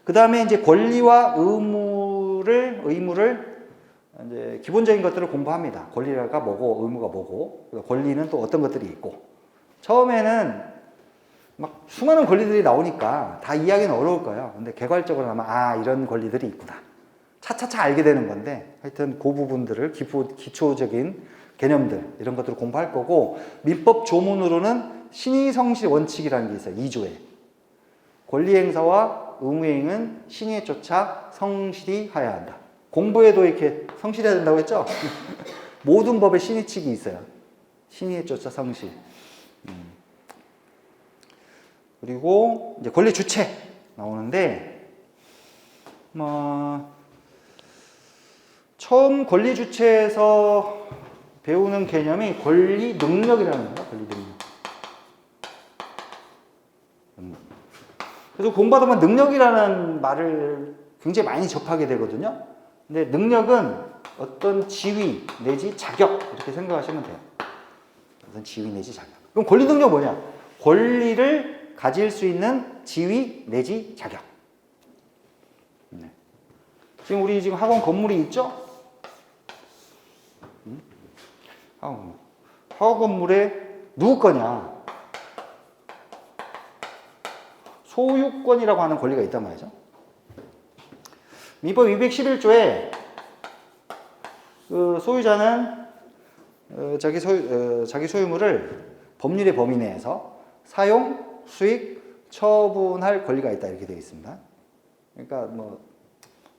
그 다음에 이제 권리와 의무를 이제 기본적인 것들을 공부합니다. 권리가 뭐고 의무가 뭐고, 권리는 또 어떤 것들이 있고. 처음에는 막 수많은 권리들이 나오니까 다 이해하기는 어려울 거예요. 근데 개괄적으로 하면 이런 권리들이 있구나. 차차차 알게 되는 건데, 하여튼 그 부분들을 기초적인 개념들 이런 것들을 공부할 거고, 민법 조문으로는 신의성실 원칙이라는 게 있어요. 2조에 권리행사와 의무행은 신의에 쫓아 성실히 하여야 한다. 공부에도 이렇게 성실해야 된다고 했죠? 모든 법에 신의칙이 있어요. 신의에 쫓아 성실. 그리고 이제 권리 주체 나오는데, 처음 권리 주체에서 배우는 개념이 권리 능력이라는 겁니다. 권리 능력. 그래서 공부하다 보면 능력이라는 말을 굉장히 많이 접하게 되거든요. 근데 능력은 어떤 지위 내지 자격, 이렇게 생각하시면 돼요. 어떤 지위 내지 자격. 그럼 권리 능력 뭐냐? 권리를 가질 수 있는 지위 내지 자격. 네. 지금 우리 학원 건물이 있죠? 학원 건물에 누구 거냐? 소유권이라고 하는 권리가 있단 말이죠. 민법 211조에 그 소유자는 자기 소유물을 법률의 범위 내에서 사용, 수익, 처분할 권리가 있다, 이렇게 되어 있습니다. 그러니까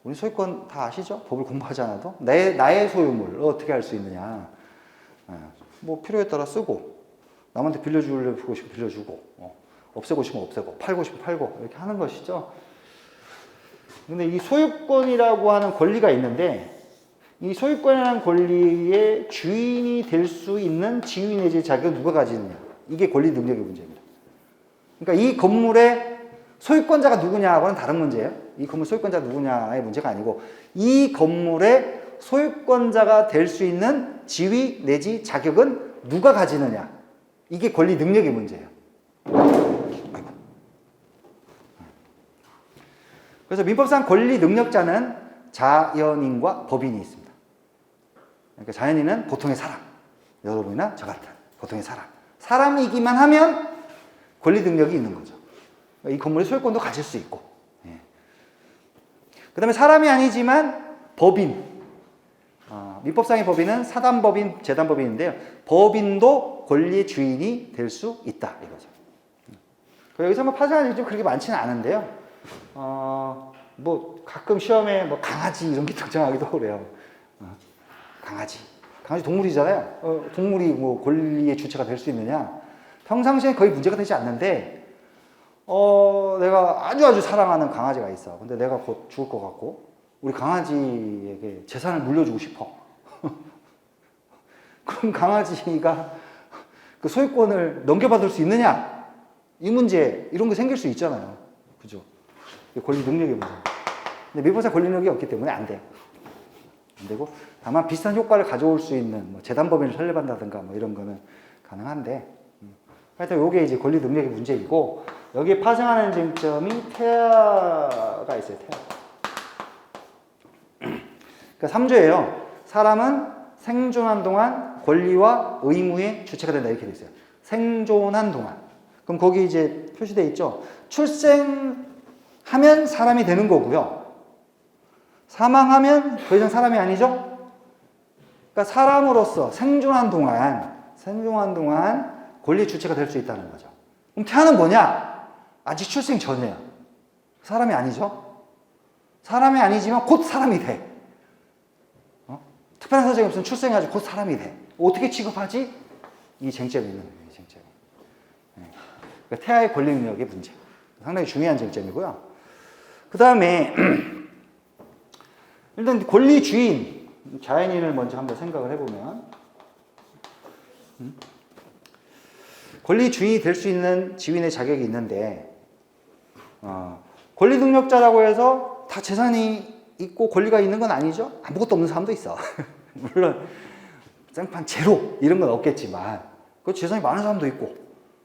우리 소유권 다 아시죠? 법을 공부하지 않아도 나의 소유물을 어떻게 할 수 있느냐. 필요에 따라 쓰고, 남한테 빌려주고 싶으면 빌려주고, 없애고 싶으면 없애고, 팔고 싶으면 팔고, 이렇게 하는 것이죠. 근데 이 소유권이라고 하는 권리가 있는데, 이 소유권이라는 권리의 주인이 될 수 있는 지위 내지 자격을 누가 가지느냐. 이게 권리 능력의 문제입니다. 그러니까 이 건물의 소유권자가 누구냐하고는 다른 문제예요. 이 건물 소유권자가 누구냐의 문제가 아니고, 이 건물의 소유권자가 될 수 있는 지위 내지 자격은 누가 가지느냐. 이게 권리 능력의 문제예요. 아이고. 그래서 민법상 권리 능력자는 자연인과 법인이 있습니다. 그러니까 자연인은 보통의 사람, 여러분이나 저 같은 보통의 사람이기만 하면 권리 능력이 있는 거죠. 이 건물의 소유권도 가질 수 있고. 그 다음에 사람이 아니지만 법인. 민법상의 법인은 사단법인, 재단법인인데요. 법인도 권리의 주인이 될 수 있다, 이거죠. 여기서 파생하는 게 좀 그렇게 많지는 않은데요. 가끔 시험에 강아지 이런 게 등장하기도 그래요. 강아지 동물이잖아요. 동물이 권리의 주체가 될 수 있느냐? 평상시에 거의 문제가 되지 않는데, 내가 아주 사랑하는 강아지가 있어. 근데 내가 곧 죽을 것 같고, 우리 강아지에게 재산을 물려주고 싶어. 그럼 강아지가 그 소유권을 넘겨받을 수 있느냐? 이 문제, 이런 거 생길 수 있잖아요. 그죠? 권리 능력의 문제. 근데 민법상 권리 능력이 없기 때문에 안 돼요. 안 되고, 다만 비슷한 효과를 가져올 수 있는 재단법인을 설립한다든가 이런 거는 가능한데, 하여튼 요게 이제 권리 능력의 문제이고, 여기에 파생하는 쟁점이 태아가 있어요. 태아. 그러니까 3조예요. 사람은 생존한 동안 권리와 의무의 주체가 된다, 이렇게 돼 있어요. 생존한 동안. 그럼 거기 이제 표시되어 있죠. 출생하면 사람이 되는 거고요. 사망하면 더 이상 사람이 아니죠. 그러니까 사람으로서 생존한 동안 권리 주체가 될 수 있다는 거죠. 그럼 태아는 뭐냐? 아직 출생 전이에요. 사람이 아니죠? 사람이 아니지만 곧 사람이 돼. 특별한 사정이 없으면 출생해가지고 곧 사람이 돼. 어떻게 취급하지? 이 쟁점이 있는 거예요. 이 쟁점이. 그러니까 태아의 권리 능력의 문제. 상당히 중요한 쟁점이고요. 그 다음에 일단 권리주인, 자연인을 먼저 한번 생각을 해보면 권리주인이 될 수 있는 지윈의 자격이 있는데 권리능력자라고 해서 다 재산이 있고 권리가 있는 건 아니죠. 아무것도 없는 사람도 있어. 물론 생판 제로 이런 건 없겠지만 그 재산이 많은 사람도 있고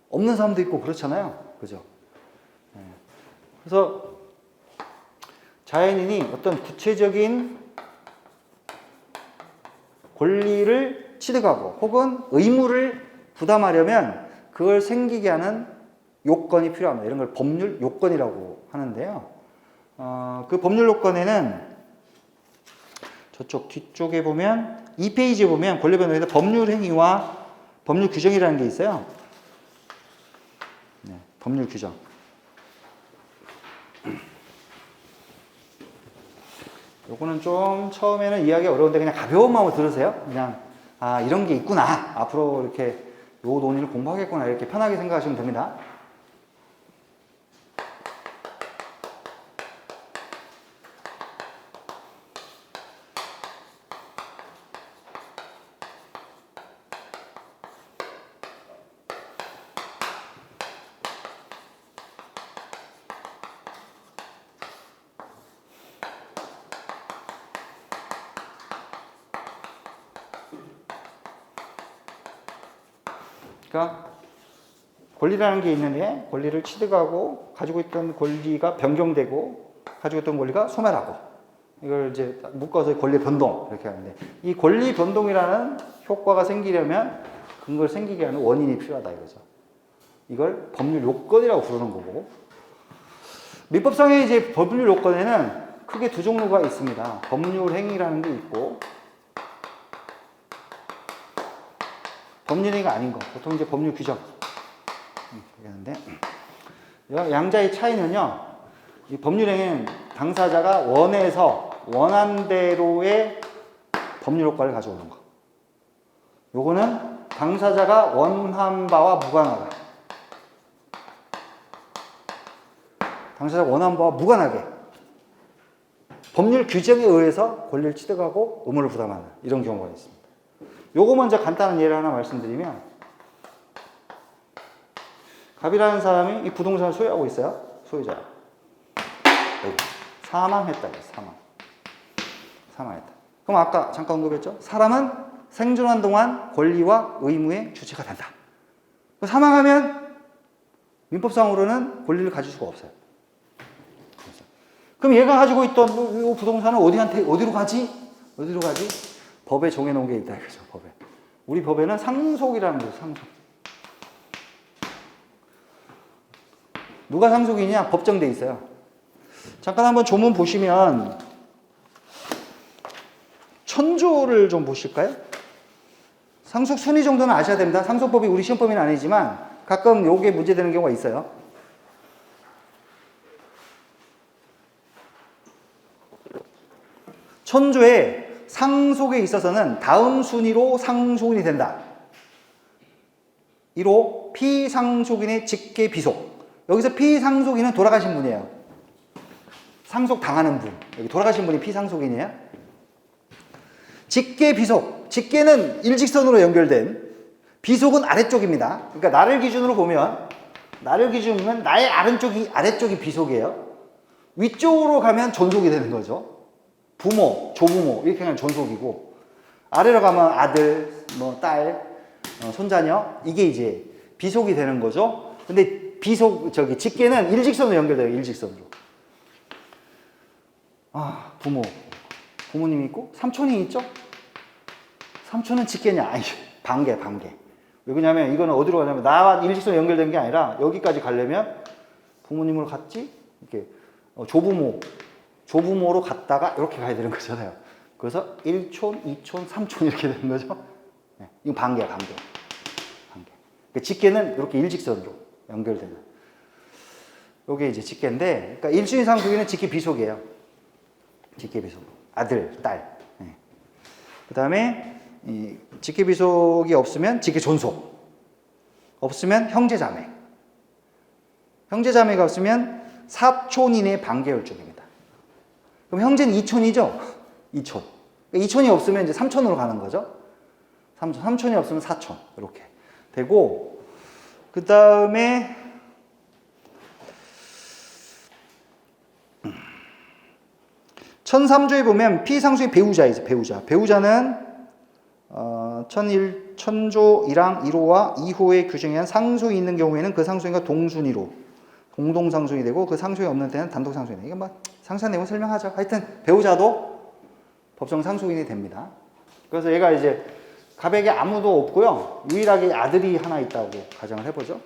없는 사람도 있고 그렇잖아요. 그죠? 그래서 자연인이 어떤 구체적인 권리를 취득하고 혹은 의무를 부담하려면 그걸 생기게 하는 요건이 필요합니다. 이런 걸 법률 요건이라고 하는데요. 그 법률 요건에는 저쪽 뒤쪽에 보면 2페이지에 보면 권리변호에서 법률 행위와 법률 규정이라는 게 있어요. 네, 법률 규정. 요거는 좀 처음에는 이해하기 어려운데 그냥 가벼운 마음으로 들으세요. 그냥 이런 게 있구나. 앞으로 이렇게 요 논의를 공부하겠구나. 이렇게 편하게 생각하시면 됩니다. 그러니까 권리라는 게 있는데 권리를 취득하고 가지고 있던 권리가 변경되고 가지고 있던 권리가 소멸하고 이걸 이제 묶어서 권리 변동 이렇게 하는데 이 권리 변동이라는 효과가 생기려면 그걸 생기게 하는 원인이 필요하다 이거죠. 이걸 법률 요건이라고 부르는 거고 민법상의 이제 법률 요건에는 크게 두 종류가 있습니다. 법률 행위라는 게 있고 법률행위가 아닌 거, 보통 이제 법률 규정. 그러는데 양자의 차이는요. 이 법률행위는 당사자가 원해서 원한 대로의 법률 효과를 가져오는 거. 요거는 당사자가 원한 바와 무관하다. 당사자가 원한 바와 무관하게 법률 규정에 의해서 권리를 취득하고 의무를 부담하는 이런 경우가 있습니다. 요거 먼저 간단한 예를 하나 말씀드리면 갑이라는 사람이 이 부동산을 소유하고 있어요. 소유자. 사망했다. 사망했다. 그럼 아까 잠깐 언급했죠. 사람은 생존한 동안 권리와 의무의 주체가 된다. 사망하면 민법상으로는 권리를 가질 수가 없어요. 그럼 얘가 가지고 있던 이 부동산은 어디로 가지? 법에 정해놓은 게 있다 이거죠. 법에. 우리 법에는 상속이라는 거죠. 상속. 누가 상속이냐? 법정돼 있어요. 잠깐 한번 조문 보시면 천조를 좀 보실까요? 상속 순위 정도는 아셔야 됩니다. 상속법이 우리 시험법은 아니지만 가끔 요게 문제되는 경우가 있어요. 천조에 상속에 있어서는 다음 순위로 상속인이 된다. 1호 피상속인의 직계 비속. 여기서 피상속인은 돌아가신 분이에요. 상속 당하는 분. 여기 돌아가신 분이 피상속인이에요. 직계 비속. 직계는 일직선으로 연결된, 비속은 아래쪽입니다. 그러니까 나를 기준으로 보면 나의 아래쪽이 비속이에요. 위쪽으로 가면 존속이 되는 거죠. 부모, 조부모 이렇게 하면 존속이고 아래로 가면 아들, 딸, 손자녀 이게 이제 비속이 되는 거죠. 근데 직계는 일직선으로 연결돼요. 일직선으로. 부모님이 있고 삼촌이 있죠. 삼촌은 직계냐? 아니, 반계. 왜 그러냐면 이거는 어디로 가냐면 나와 일직선으로 연결된 게 아니라 여기까지 가려면 부모님으로 갔지. 이렇게 조부모로 갔다가 이렇게 가야 되는 거잖아요. 그래서 1촌, 2촌, 3촌 이렇게 되는 거죠. 네, 이건 반계야. 직계는 이렇게 일직선으로 연결되는. 요게 이제 직계인데, 그러니까 1순위 상속인은 직계 비속이에요. 직계 비속. 아들, 딸. 네. 그 다음에 이 직계 비속이 없으면 직계 존속. 없으면 형제 자매. 형제 자매가 없으면 사촌 이내 반계혈족입니다. 그럼 형제는 이촌이죠? 이촌. 이촌이 없으면 이제 삼촌으로 가는 거죠. 삼촌이 없으면 사촌. 이렇게 되고, 그 다음에 천삼조에 보면 피상속의 배우자이죠. 배우자는 천조 1항 1호와 2호의 규정에 의한 상속이 있는 경우에는 그 상속인과 동순위로 공동상속이 되고, 그 상속이 없는 때는 단독상속이 돼요. 이게 뭐 상세한 내용 설명하죠. 하여튼 배우자도 법정 상속인이 됩니다. 그래서 얘가 이제 가백에 아무도 없고요. 유일하게 아들이 하나 있다고 가정을 해보죠.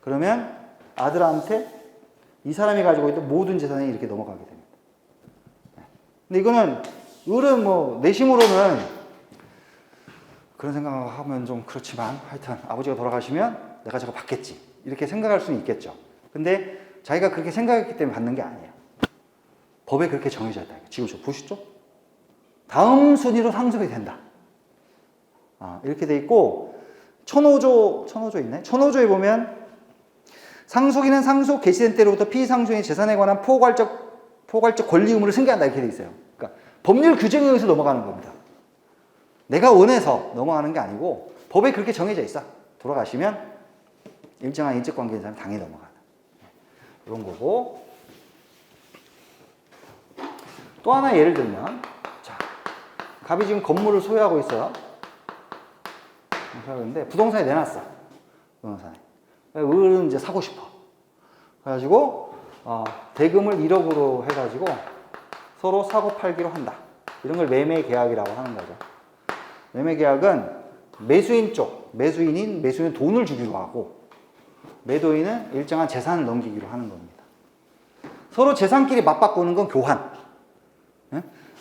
그러면 아들한테 이 사람이 가지고 있던 모든 재산이 이렇게 넘어가게 됩니다. 근데 이거는 을은 뭐 내심으로는 그런 생각하면 좀 그렇지만, 하여튼 아버지가 돌아가시면 내가 저거 받겠지 이렇게 생각할 수는 있겠죠. 근데 자기가 그렇게 생각했기 때문에 받는 게 아니에요. 법에 그렇게 정해져 있다. 지금 저 보시죠? 다음 순위로 상속이 된다. 이렇게 돼 있고, 천오조 있네. 천오조에 보면 상속인은 상속 개시된 때로부터 피상속인의 재산에 관한 포괄적 권리 의무를 승계한다 이렇게 돼 있어요. 그러니까 법률 규정에 의해서 넘어가는 겁니다. 내가 원해서 넘어가는 게 아니고 법에 그렇게 정해져 있어. 돌아가시면 일정한 인적 관계인 사람이 당연히 넘어간다. 이런 거고, 또 하나 예를 들면, 자, 갑이 지금 건물을 소유하고 있어요. 그런데 부동산에 내놨어. 부동산에. 을은 이제 사고 싶어. 그래가지고 대금을 1억으로 해가지고 서로 사고 팔기로 한다. 이런 걸 매매 계약이라고 하는 거죠. 매매 계약은 매수인 매수인은 돈을 주기로 하고, 매도인은 일정한 재산을 넘기기로 하는 겁니다. 서로 재산끼리 맞바꾸는 건 교환.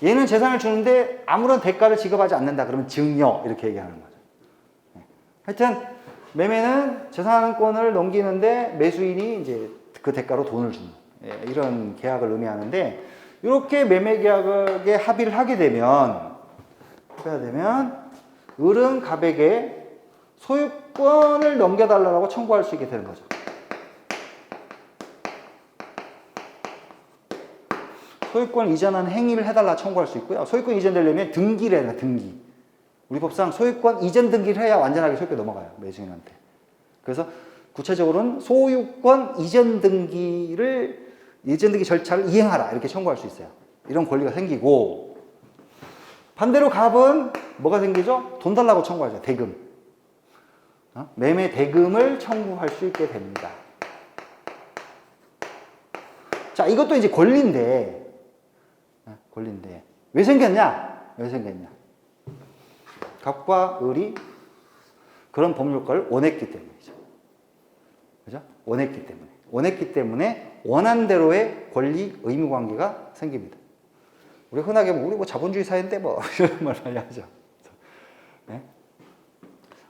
얘는 재산을 주는데 아무런 대가를 지급하지 않는다. 그러면 증여 이렇게 얘기하는 거죠. 하여튼 매매는 재산권을 넘기는데 매수인이 이제 그 대가로 돈을 주는, 이런 계약을 의미하는데, 이렇게 매매 계약에 합의를 하게 되면 을은 갑에게 소유권을 넘겨달라고 청구할 수 있게 되는 거죠. 소유권 이전하는 행위를 해달라 청구할 수 있고요. 소유권 이전되려면 등기를 해야 돼요. 등기. 우리 법상 소유권 이전 등기를 해야 완전하게 소유권 넘어가요. 매수인한테. 그래서 구체적으로는 소유권 이전 등기 절차를 이행하라 이렇게 청구할 수 있어요. 이런 권리가 생기고, 반대로 갑은 뭐가 생기죠? 돈 달라고 청구하죠. 대금. 매매 대금을 청구할 수 있게 됩니다. 자, 이것도 이제 권리인데 왜 생겼냐? 갑과 을이 그런 법률가를 원했기 때문이죠. 그죠? 원했기 때문에 원한 대로의 권리 의무 관계가 생깁니다. 우리 흔하게 우리 뭐 자본주의 사회인데 뭐 이런 말 많이 하죠. 네?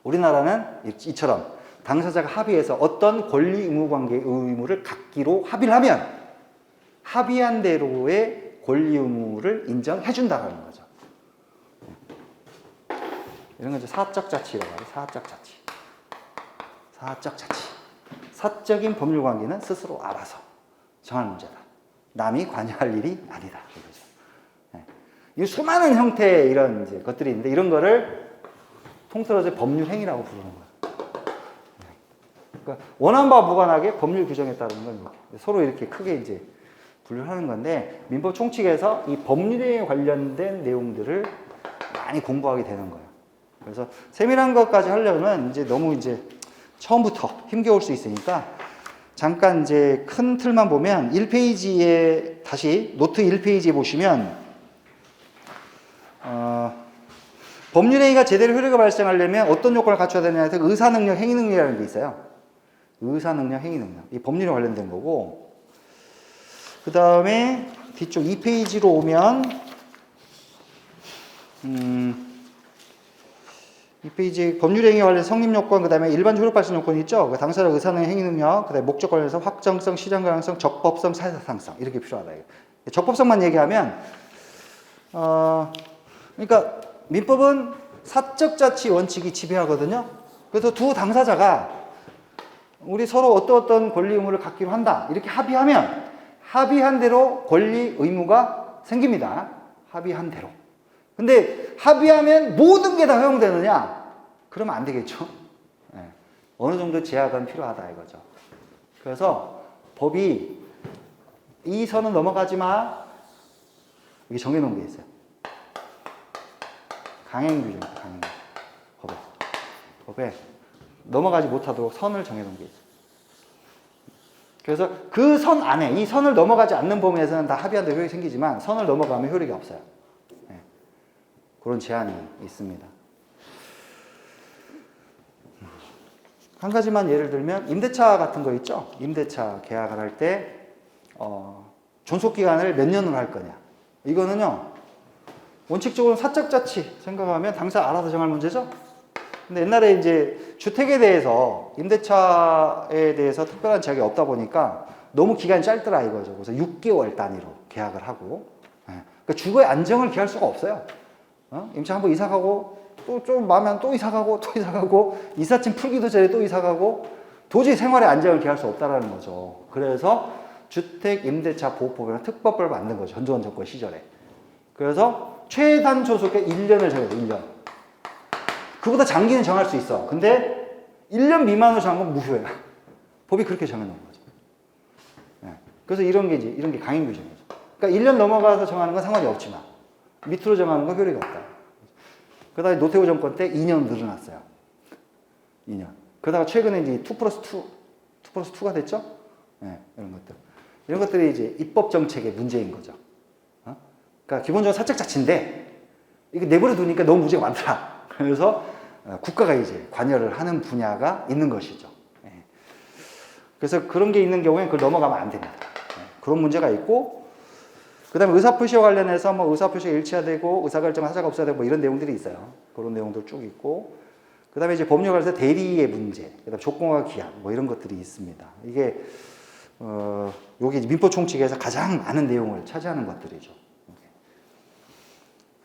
우리나라는 이처럼 당사자가 합의해서 어떤 권리 의무 관계 의무를 갖기로 합의를 하면 합의한 대로의 권리 의무를 인정해 준다는 거죠. 이런 건 이제 사적 자치라고 하죠. 사적 자치. 사적인 법률 관계는 스스로 알아서 정할 문제다. 남이 관여할 일이 아니다. 이 수많은 형태의 이런 이제 것들이 있는데, 이런 거를 통틀어서 법률 행위라고 부르는 거예요. 그러니까 원한 바와 무관하게 법률 규정에 따르는 건 이렇게 서로 이렇게 크게 이제 분류하는 건데, 민법 총칙에서 이 법률에 관련된 내용들을 많이 공부하게 되는 거예요. 그래서 세밀한 것까지 하려면 이제 너무 이제 처음부터 힘겨울 수 있으니까 잠깐 이제 큰 틀만 보면 1페이지에 다시 노트 1페이지에 보시면 법률행위가 제대로 효력이 발생하려면 어떤 요건을 갖춰야 되냐에 대해서 의사능력, 행위능력이라는 게 있어요. 의사능력, 행위능력. 이 법률에 관련된 거고, 그 다음에 뒤쪽 2페이지로 오면 이 이제 법률행위 관련해서 성립요건, 그 다음에 일반 효력 발생 요건이 있죠. 그 당사자 의사능 행위 능력, 그 다음에 목적 관련해서 확정성, 실현 가능성, 적법성, 사실상성 이렇게 필요하다. 적법성만 얘기하면 그러니까 민법은 사적 자치 원칙이 지배하거든요. 그래서 두 당사자가 우리 서로 어떤 권리 의무를 갖기로 한다 이렇게 합의하면 합의한 대로 권리 의무가 생깁니다. 합의한 대로. 근데 합의하면 모든 게 다 허용되느냐? 그러면 안 되겠죠. 네. 어느 정도 제약은 필요하다 이거죠. 그래서 법이 이 선은 넘어가지 마. 이게 정해놓은 게 있어요. 강행규정입니다. 강행규정. 법에 넘어가지 못하도록 선을 정해놓은 게 있어요. 그래서 그 선 안에 이 선을 넘어가지 않는 범위에서는 다 합의한 대로 효력이 생기지만 선을 넘어가면 효력이 없어요. 네. 그런 제한이 있습니다. 한 가지만 예를 들면 임대차 같은 거 있죠. 임대차 계약을 할 때 존속기간을 몇 년으로 할 거냐. 이거는요. 원칙적으로 사적 자치 생각하면 당사 알아서 정할 문제죠. 근데 옛날에 이제 주택에 대해서 임대차에 대해서 특별한 제약이 없다 보니까 너무 기간이 짧더라 이거죠. 그래서 6개월 단위로 계약을 하고 그러니까 주거의 안정을 기할 수가 없어요. 임차 한번 이사 가고 또 좀 마음에 안 또 이사 가고 또 이사 가고 이삿짐 풀기도 전에 또 이사 가고 도저히 생활의 안정을 기할 수 없다라는 거죠. 그래서 주택 임대차 보호법이라는 특법을 만든 거죠. 전두환 정권 시절에. 그래서 최단 존속기간 1년을 정해요. 1년. 그보다 장기는 정할 수 있어. 근데 1년 미만으로 정한 건 무효야. 법이 그렇게 정해놓은 거죠. 네. 그래서 이런 게 강행 규정이죠. 그러니까 1년 넘어가서 정하는 건 상관이 없지만 밑으로 정하는 건 효력이 없다. 그다음에 노태우 정권 때 2년 늘어났어요. 2년. 그러다가 최근에 이제 2+2가 됐죠? 네, 이런 것들. 이런 것들이 이제 입법 정책의 문제인 거죠. 그러니까 기본적으로 사적 자치인데 이게 내버려 두니까 너무 문제가 많더라. 그래서 국가가 이제 관여를 하는 분야가 있는 것이죠. 네. 그래서 그런 게 있는 경우에 그걸 넘어가면 안 됩니다. 네. 그런 문제가 있고, 그 다음에 의사표시와 관련해서 뭐 의사표시가 일치화되고 의사결정은 하자가 없어야 되고 뭐 이런 내용들이 있어요. 그런 내용들 쭉 있고, 그 다음에 이제 법률 관련해서 대리의 문제, 그 다음에 조건과 기한 뭐 이런 것들이 있습니다. 이게 여기 민법 총칙에서 가장 많은 내용을 차지하는 것들이죠.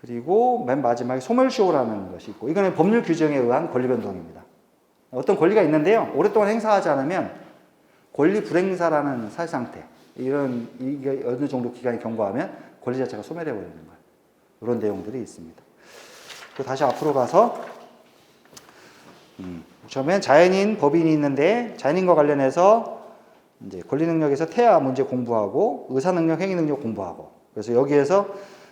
그리고 맨 마지막에 소멸시효라는 것이 있고, 이거는 법률 규정에 의한 권리 변동입니다. 어떤 권리가 있는데요, 오랫동안 행사하지 않으면 권리 불행사라는 사실상태, 이게 어느 정도 기간이 경과하면 권리 자체가 소멸해 버리는 거예요. 이런 내용들이 있습니다. 또 다시 앞으로 가서 처음엔 자연인, 법인이 있는데 자연인과 관련해서 이제 권리 능력에서 태아 문제 공부하고 의사 능력, 행위 능력 공부하고, 그래서 여기에서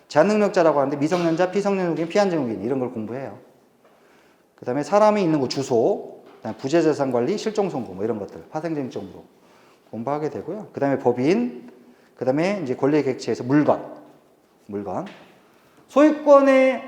제한능력자라고 하는데 미성년자, 피성년자인, 피한증후인 이런 걸 공부해요. 그 다음에 사람이 있는 곳 주소, 그다음에 부재재산 관리, 실종 선고 뭐 이런 것들 파생쟁점으로 공부하게 되고요. 그 다음에 법인, 그 다음에 이제 권리의 객체에서 물건. 소유권이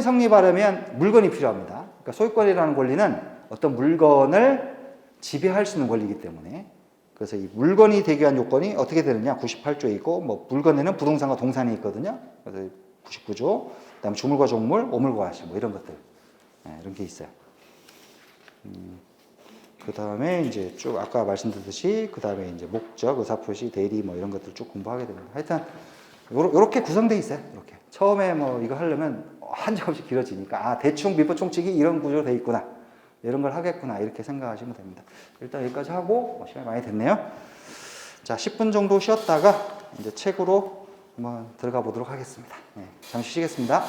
성립하려면 물건이 필요합니다. 그러니까 소유권이라는 권리는 어떤 물건을 지배할 수 있는 권리이기 때문에, 그래서 이 물건이 되기 위한 요건이 어떻게 되느냐? 98조에 있고, 뭐 물건에는 부동산과 동산이 있거든요. 그래서 99조, 그다음에 주물과 종물, 오물과 과실 뭐 이런 것들, 이런 게 있어요. 그 다음에 이제 쭉 아까 말씀드렸듯이 그 다음에 이제 목적, 의사표시, 대리 뭐 이런 것들 쭉 공부하게 됩니다. 하여튼 요렇게 구성돼 있어요. 이렇게 처음에 뭐 이거 하려면 한정없이 길어지니까 대충 민법 총칙이 이런 구조로 돼 있구나. 이런 걸 하겠구나 이렇게 생각하시면 됩니다. 일단 여기까지 하고 시간이 많이 됐네요. 자, 10분 정도 쉬었다가 이제 책으로 한번 들어가 보도록 하겠습니다. 네, 잠시 쉬겠습니다.